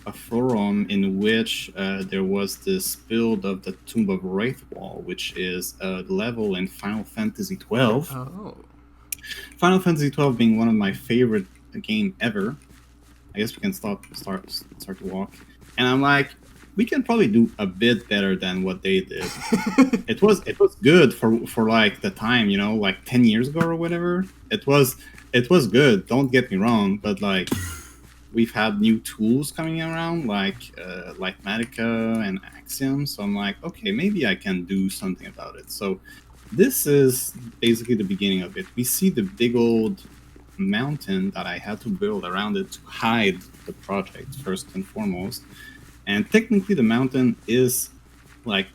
a forum in which there was this build of the Tomb of Raithwall, which is a level in Final Fantasy XII. Oh. Final Fantasy XII being one of my favorite game ever. I guess we can start to walk. And I'm like, we can probably do a bit better than what they did. It was good for like the time, you know, like 10 years ago or whatever. It was good, don't get me wrong, but like we've had new tools coming around like Matica and Axiom, so I'm like, okay, maybe I can do something about it. So this is basically the beginning of it. We see the big old mountain that I had to build around it to hide the project first and foremost. And technically the mountain is like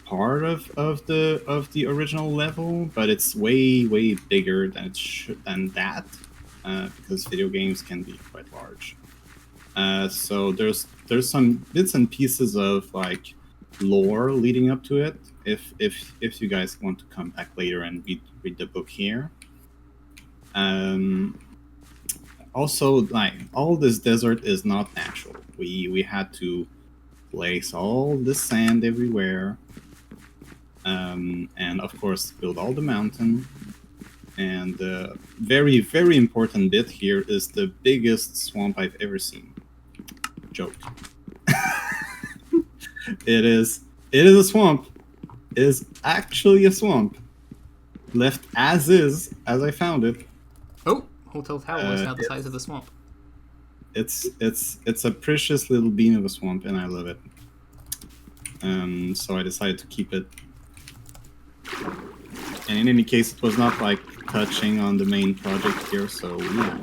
part of the original level, but it's way bigger than that because video games can be quite large. So there's some bits and pieces of like lore leading up to it. If you guys want to come back later and read the book here. Also, like, all this desert is not natural. We had to place all the sand everywhere, and of course build all the mountain. And very important bit here is the biggest swamp I've ever seen. Joke. It is a swamp. It is actually a swamp, left as is as I found it. Oh, Hotel Tower is now the size of the swamp. It's a precious little bean of a swamp, and I love it. So I decided to keep it. And in any case, it was not like touching on the main project here, so yeah.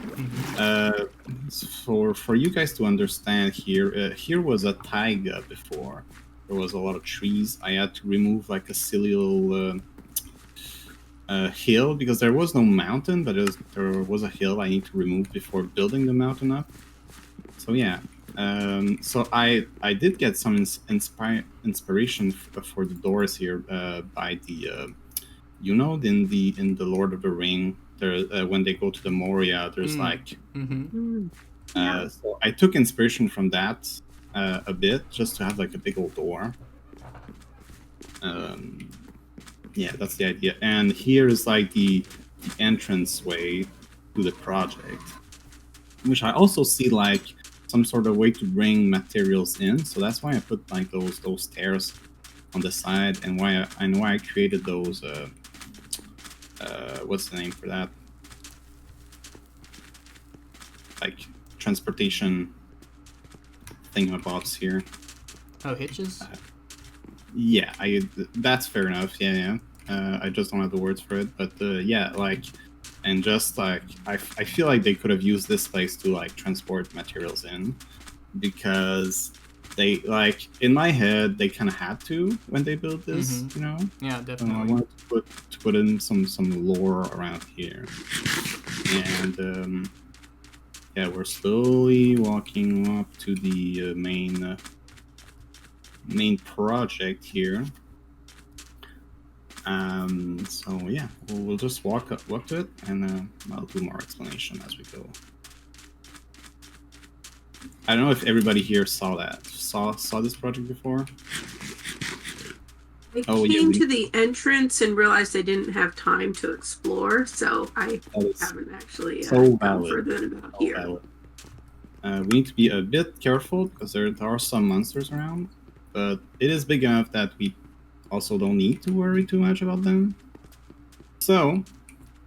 For you guys to understand here, here was a taiga before. There was a lot of trees. I had to remove like a silly little hill because there was no mountain, but there was a hill I need to remove before building the mountain up. So yeah, so I did get some inspiration for the doors here by the you know, in the Lord of the Ring, there when they go to the Moria, there's like so I took inspiration from that a bit, just to have like a big old door. Yeah, that's the idea. And here is like the entrance way to the project, which I also see like some sort of way to bring materials in. So that's why I put like those stairs on the side, and why I created those what's the name for that? Like transportation thingamabobs here. Oh, hitches? Yeah, that's fair enough. Yeah. I just don't have the words for it, but yeah, like, and just like I feel like they could have used this place to like transport materials in, because they, like, in my head, they kind of had to when they built this, you know. Yeah, definitely. I wanted to put in some lore around here, and yeah, we're slowly walking up to the main project here. So yeah, we'll just walk to it, and I'll do more explanation as we go. I don't know if everybody here saw this project before. I came to the entrance and realized I didn't have time to explore, so I haven't actually gone further than about here. We need to be a bit careful because there are some monsters around, but it is big enough that we also don't need to worry too much about them. So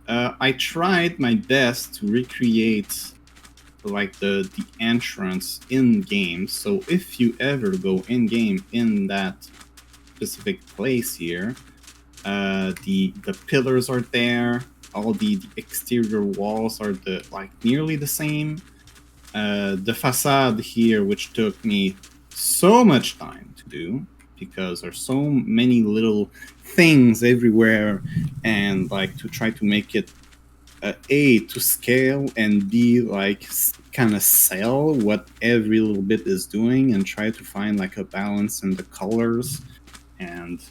I tried my best to recreate like the entrance in game. So if you ever go in game in that specific place here, the pillars are there. all the exterior walls are nearly the same. The facade here, which took me so much time to do because there's so many little things everywhere, and like to try to make it A, to scale, and B, like kind of sell what every little bit is doing, and try to find like a balance in the colors and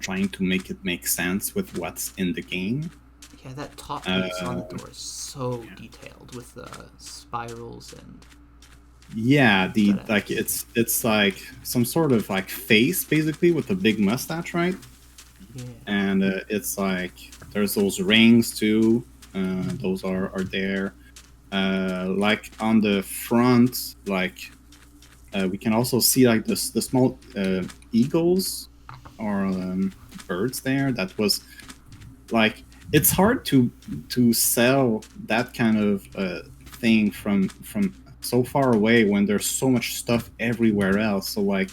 trying to make it make sense with what's in the game. Yeah, that top piece on the door is so detailed with the spirals and yeah, it's like some sort of like face basically with a big mustache, right? yeah. And it's like there's those rings too. Those are there. Like on the front, like we can also see like the small eagles or birds there. That was like, it's hard to sell that kind of thing from so far away when there's so much stuff everywhere else. So like,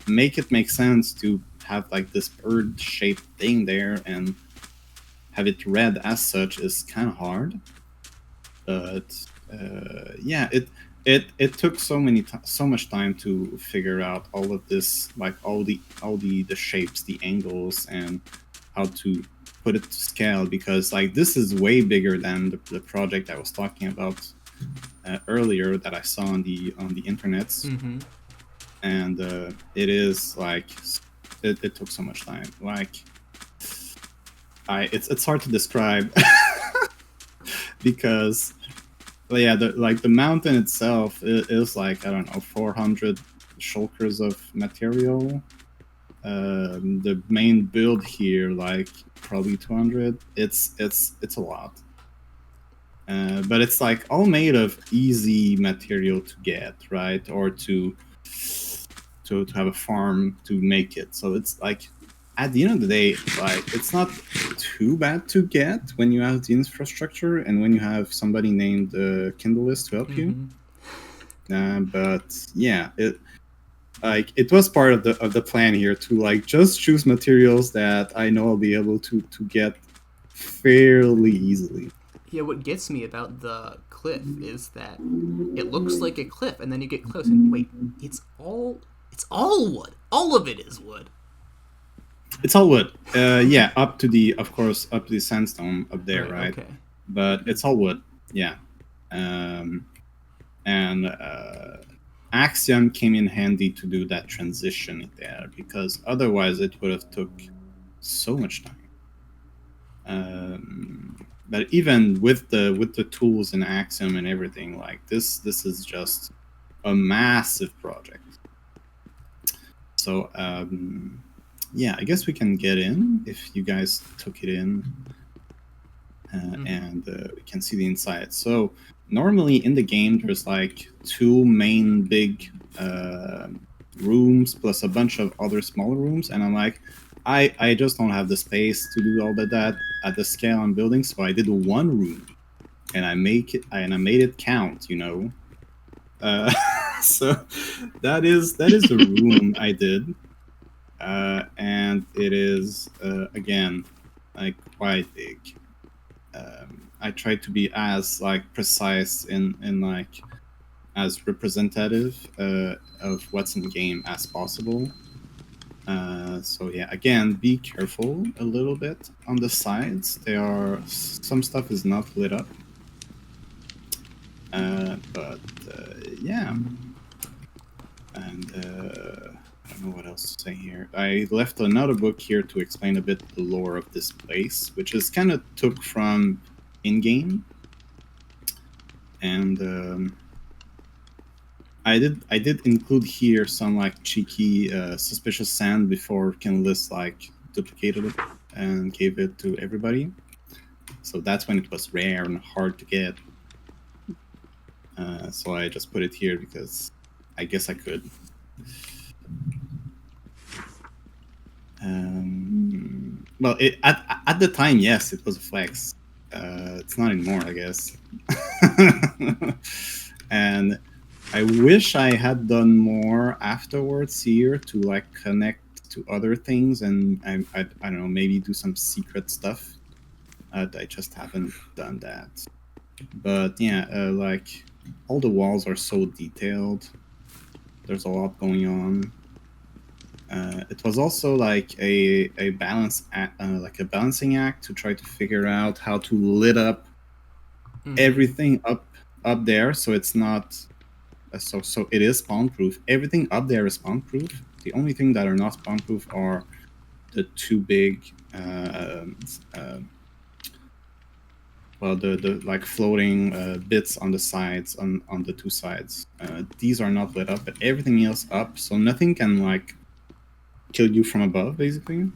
make it make sense to have like this bird shaped thing there and have it read as such is kind of hard. But yeah, it took so much time to figure out all of this, like all the shapes, the angles, and how to put it to scale, because like this is way bigger than the project I was talking about earlier that I saw on the internets. Mm-hmm. And it is like it took so much time. Like it's hard to describe because yeah, the mountain itself is like, I don't know, 400 shulkers of material. The main build here, like probably 200. It's a lot. But it's like all made of easy material to get, right? Or to have a farm to make it. So it's like, at the end of the day, like it's not too bad to get when you have the infrastructure and when you have somebody named Kindleist to help you. But yeah, it was part of the plan here to like just choose materials that I know I'll be able to get fairly easily. Yeah, what gets me about the cliff is that it looks like a cliff, and then you get close and wait, it's all wood. All of it is wood. It's all wood. Yeah, up to the sandstone up there, right? Okay. But it's all wood. Yeah. And Axiom came in handy to do that transition there, because otherwise it would have took so much time. But even with the tools in Axiom and everything, like this is just a massive project. So yeah, I guess we can get in if you guys took it in, and we can see the inside. So normally in the game, there's like two main big rooms plus a bunch of other smaller rooms, and I'm like, I just don't have the space to do all of that at the scale I'm building, so I did one room, and I made it count, you know. So that is the room I did. And it is again like quite big. I tried to be as like precise in like as representative of what's in the game as possible. So yeah, again, be careful a little bit on the sides. Some stuff is not lit up, but yeah. And I don't know what else to say here. I left another book here to explain a bit the lore of this place, which is kind of took from in-game. And I did include here some like cheeky suspicious sand before Kindleist like duplicated it and gave it to everybody. So that's when it was rare and hard to get. So I just put it here because I guess I could. Well, at the time, yes, it was a flex. It's not anymore, I guess. And I wish I had done more afterwards here to like connect to other things, and I don't know, maybe do some secret stuff. I just haven't done that. But yeah, like all the walls are so detailed. There's a lot going on. It was also like a like a balancing act to try to figure out how to lit up everything up there, so it's not so it is spawn proof. Everything up there is spawn proof. The only thing that are not spawn proof are the two big well, the like floating bits on the sides, on the two sides. These are not lit up, but everything else up, so nothing can like kill you from above, basically.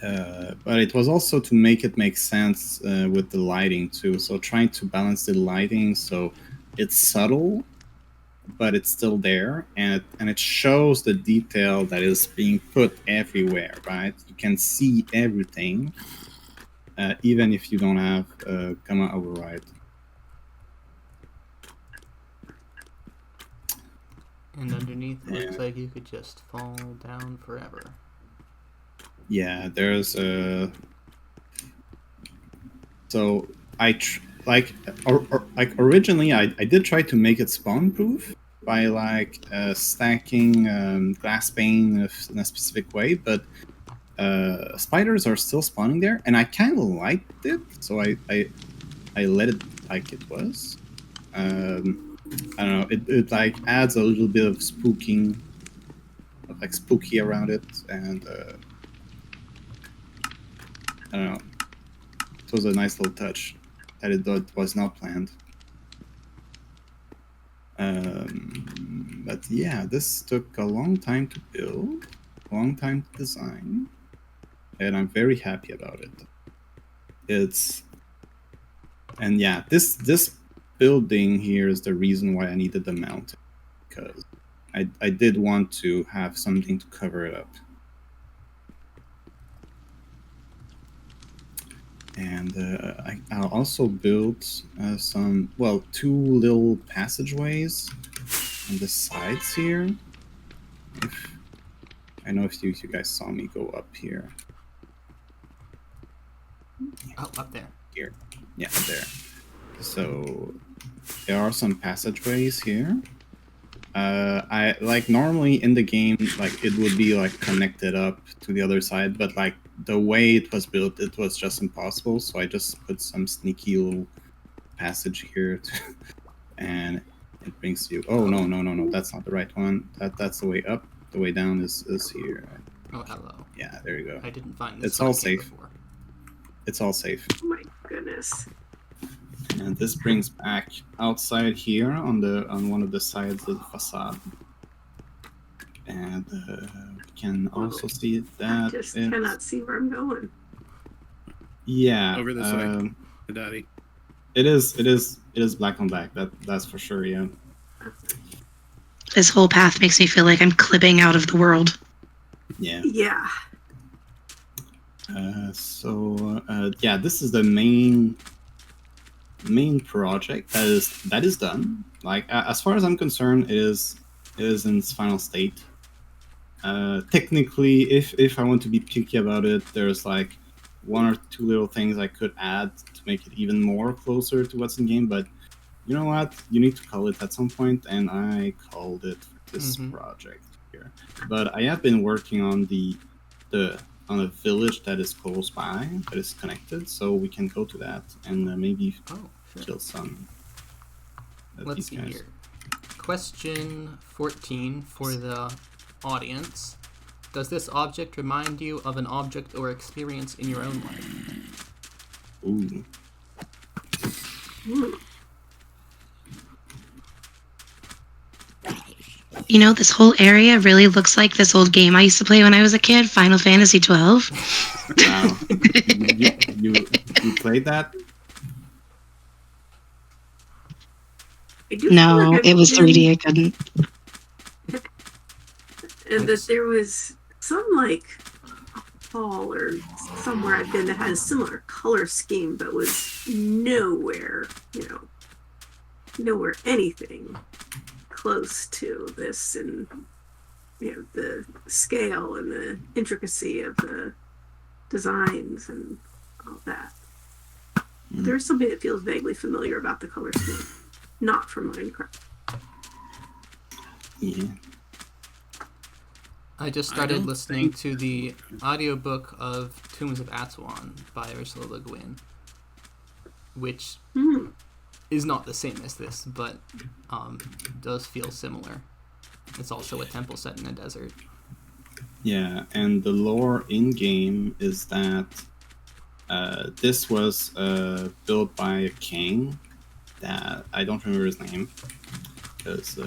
But it was also to make it make sense with the lighting too. So trying to balance the lighting so it's subtle, but it's still there, and it shows the detail that is being put everywhere. Right, you can see everything. Even if you don't have gamma override. And underneath, looks like you could just fall down forever. Yeah, there's a. So like originally I did try to make it spawn proof by like stacking glass pane in a specific way, but spiders are still spawning there, and I kind of liked it, so I let it like it was. I don't know. It like adds a little bit of spooky around it, and I don't know. It was a nice little touch that it was not planned. But yeah, this took a long time to build, a long time to design, and I'm very happy about it. And yeah, this building here is the reason why I needed the mountain, because I did want to have something to cover it up. And I also built two little passageways on the sides here. I know if you guys saw me go up here. Oh, up there. Here. Yeah, up there. So there are some passageways here. I like normally in the game, like it would be like connected up to the other side, but like the way it was built, it was just impossible. So I just put some sneaky little passage here, and it brings you. Oh no! That's not the right one. That's the way up. The way down is here. Oh, hello. Yeah, there you go. I didn't find this. It's all safe. Before. It's all safe. Oh my goodness. And this brings back outside here on one of the sides of the facade. And we can also see that I just cannot see where I'm going. Yeah. Over this way, Daddy. It is black on black. That's for sure. Yeah. This whole path makes me feel like I'm clipping out of the world. Yeah. Yeah. Yeah, this is the main project that is done. Like as far as I'm concerned, it is in its final state. Technically, if I want to be picky about it, there's like one or two little things I could add to make it even more closer to what's in game. But you know what? You need to call it at some point, and I called it this project here. But I have been working on on a village that is close by, that is connected, so we can go to that and maybe kill some. Let's see here. Question 14 for the audience. Does this object remind you of an object or experience in your own life? Ooh. You know, this whole area really looks like this old game I used to play when I was a kid, Final Fantasy 12. Wow. you played that? No, it was 3D. I couldn't. And that there was some like hall or somewhere I've been that had a similar color scheme, but was nowhere anything close to this, and the scale and the intricacy of the designs and all that. There's something that feels vaguely familiar about the color scheme, not from Minecraft. Yeah. I just started listening to the audiobook of Tombs of Atuan by Ursula Le Guin, which is not the same as this, but does feel similar. It's also a temple set in a desert. Yeah, and the lore in-game is that this was built by a king that I don't remember his name, because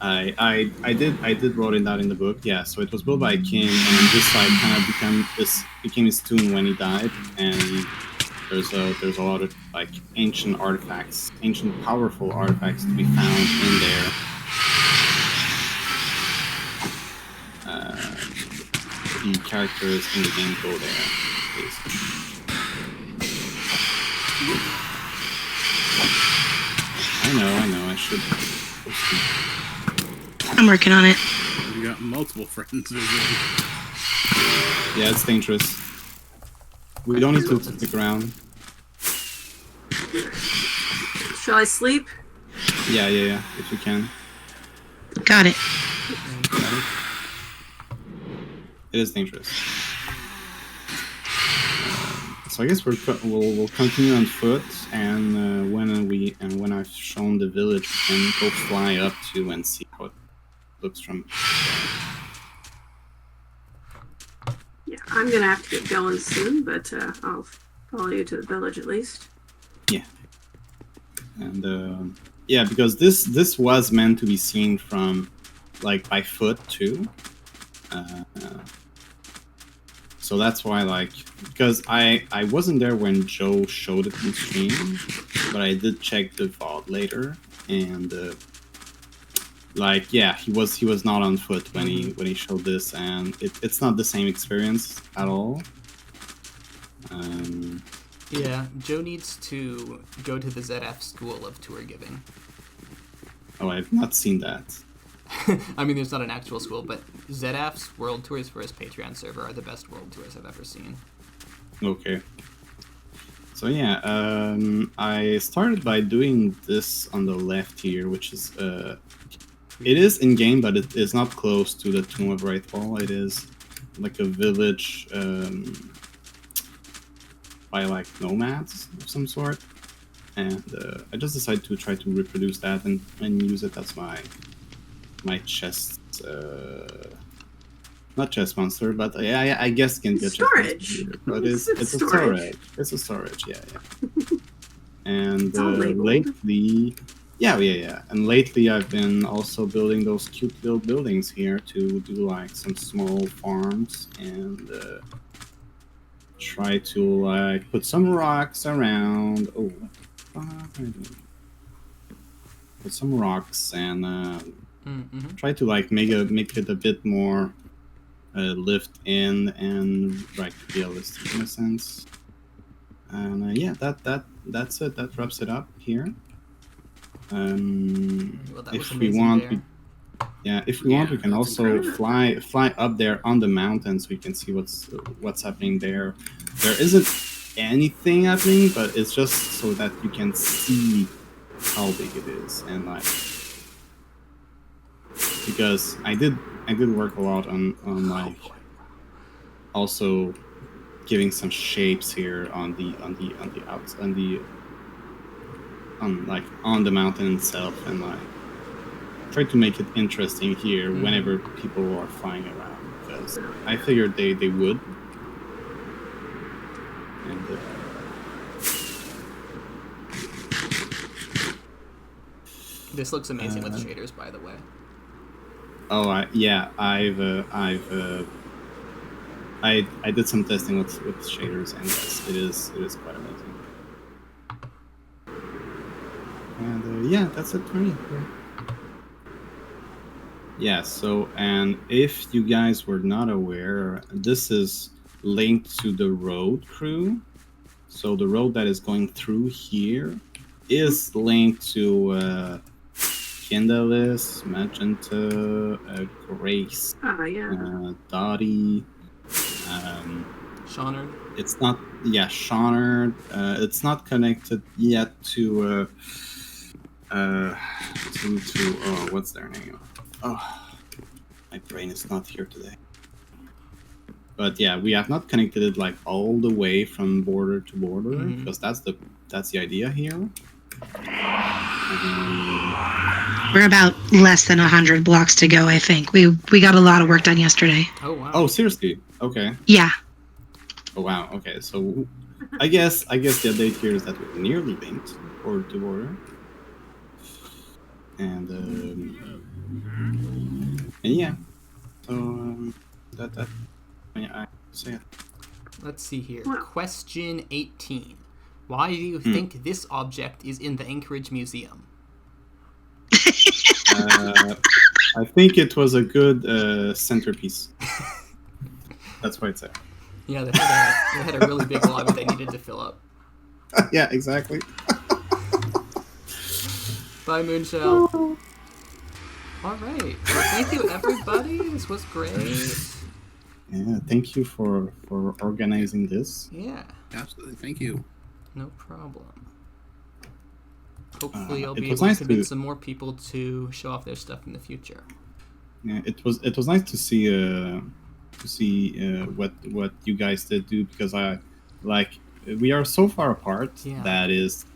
I did wrote in that in the book. Yeah, so it was built by a king, and this like kind of became his tomb when he died, and there's a lot of like ancient artifacts, ancient powerful artifacts to be found in there. The characters in the game go there, basically. I know, I should. I'm working on it. You got multiple friends visiting. Yeah, it's dangerous. We don't need to stick around. Shall I sleep? Yeah, if you can. Got it. It is dangerous. So I guess we'll continue on foot, and when I've shown the village, we can go fly up to and see how it looks from. Yeah, I'm gonna have to get going soon, but I'll follow you to the village at least. Yeah. And yeah, because this was meant to be seen from like by foot too. So that's why, like, because I wasn't there when Joe showed it in stream, but I did check the VOD later, and like, yeah, he was not on foot when he showed this, and it's not the same experience at all. Yeah, Joe needs to go to the ZF School of Tour Giving. Oh, I've not seen that. I mean, there's not an actual school, but ZF's world tours for his Patreon server are the best world tours I've ever seen. Okay. So yeah, I started by doing this on the left here, which is it is in game, but it is not close to the Tomb of Raithwall. It is like a village by like nomads of some sort, and I just decided to try to reproduce that and use it as my chest, not chest monster, but I guess can get storage. Chest monster, but it's a storage. It's a storage, yeah. And lately, yeah. And lately, I've been also building those cute little buildings here to do like some small farms and try to like put some rocks around. Oh, what am I doing? Put some rocks and. Try to like make it a bit more lived in and like realistic in a sense. And yeah, that's it. That wraps it up here. If we want, if we want, we can also fly up there on the mountain so we can see what's happening there. There isn't anything happening, but it's just so that you can see how big it is and like. Because I did work a lot on like also giving some shapes here on the mountain itself, and like try to make it interesting here whenever people are flying around, because I figured they would. And this looks amazing with shaders, by the way. Oh, I did some testing with shaders, and yes, it is quite amazing. And yeah, that's it for me. Yeah. So, and if you guys were not aware, this is linked to the road crew. So the road that is going through here is linked to. Kindalis, Magenta, Grace, yeah. Dottie, Shawnard. It's not, yeah, Shawnard. It's not connected yet to oh, what's their name? Oh, my brain is not here today. But yeah, we have not connected it like all the way from border to border because that's the idea here. We're about less than 100 blocks to go, I think. We got a lot of work done yesterday. Oh wow. Oh, seriously? Okay. Yeah. Oh wow. Okay, so I guess the update here is that we're nearly linked border to border, and yeah. So that I say it. Let's see here. Wow. Question 18. Why do you think this object is in the Anchorage Museum? I think it was a good centerpiece. That's why it's there. Yeah, they had a really big lobby they needed to fill up. Yeah, exactly. Bye, Moonshell. All right. Well, thank you, everybody. This was great. Yeah, thank you for organizing this. Yeah, Absolutely. Thank you. no problem. Hopefully, I'll it be was able nice to to- convince some more people to show off their stuff in the future. Yeah, it was nice to see what you guys did do because we are so far apart Yeah. that is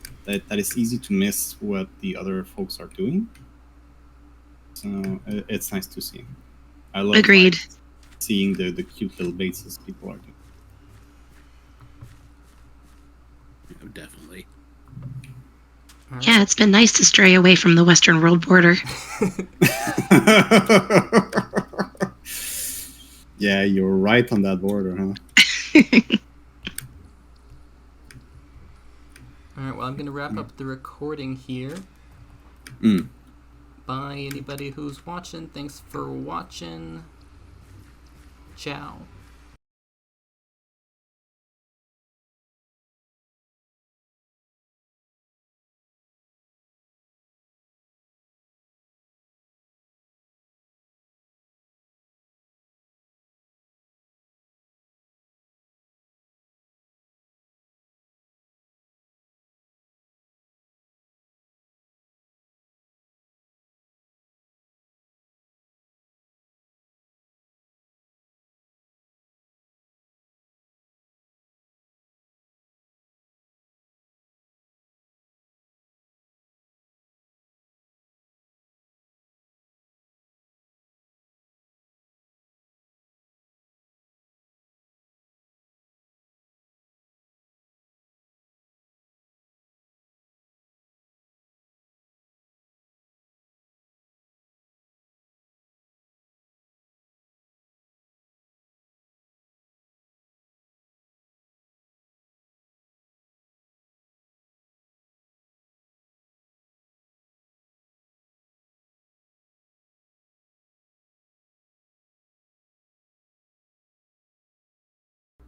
easy to miss what the other folks are doing. So it's nice to see. I love Agreed. seeing the cute little bases people are doing. Yeah, definitely. All right. Yeah, it's been nice to stray away from the Western world border. Yeah, you're right on that border, huh? All right. Well, I'm gonna wrap up the recording here. Mm. Bye, anybody who's watching. Thanks for watching. Ciao.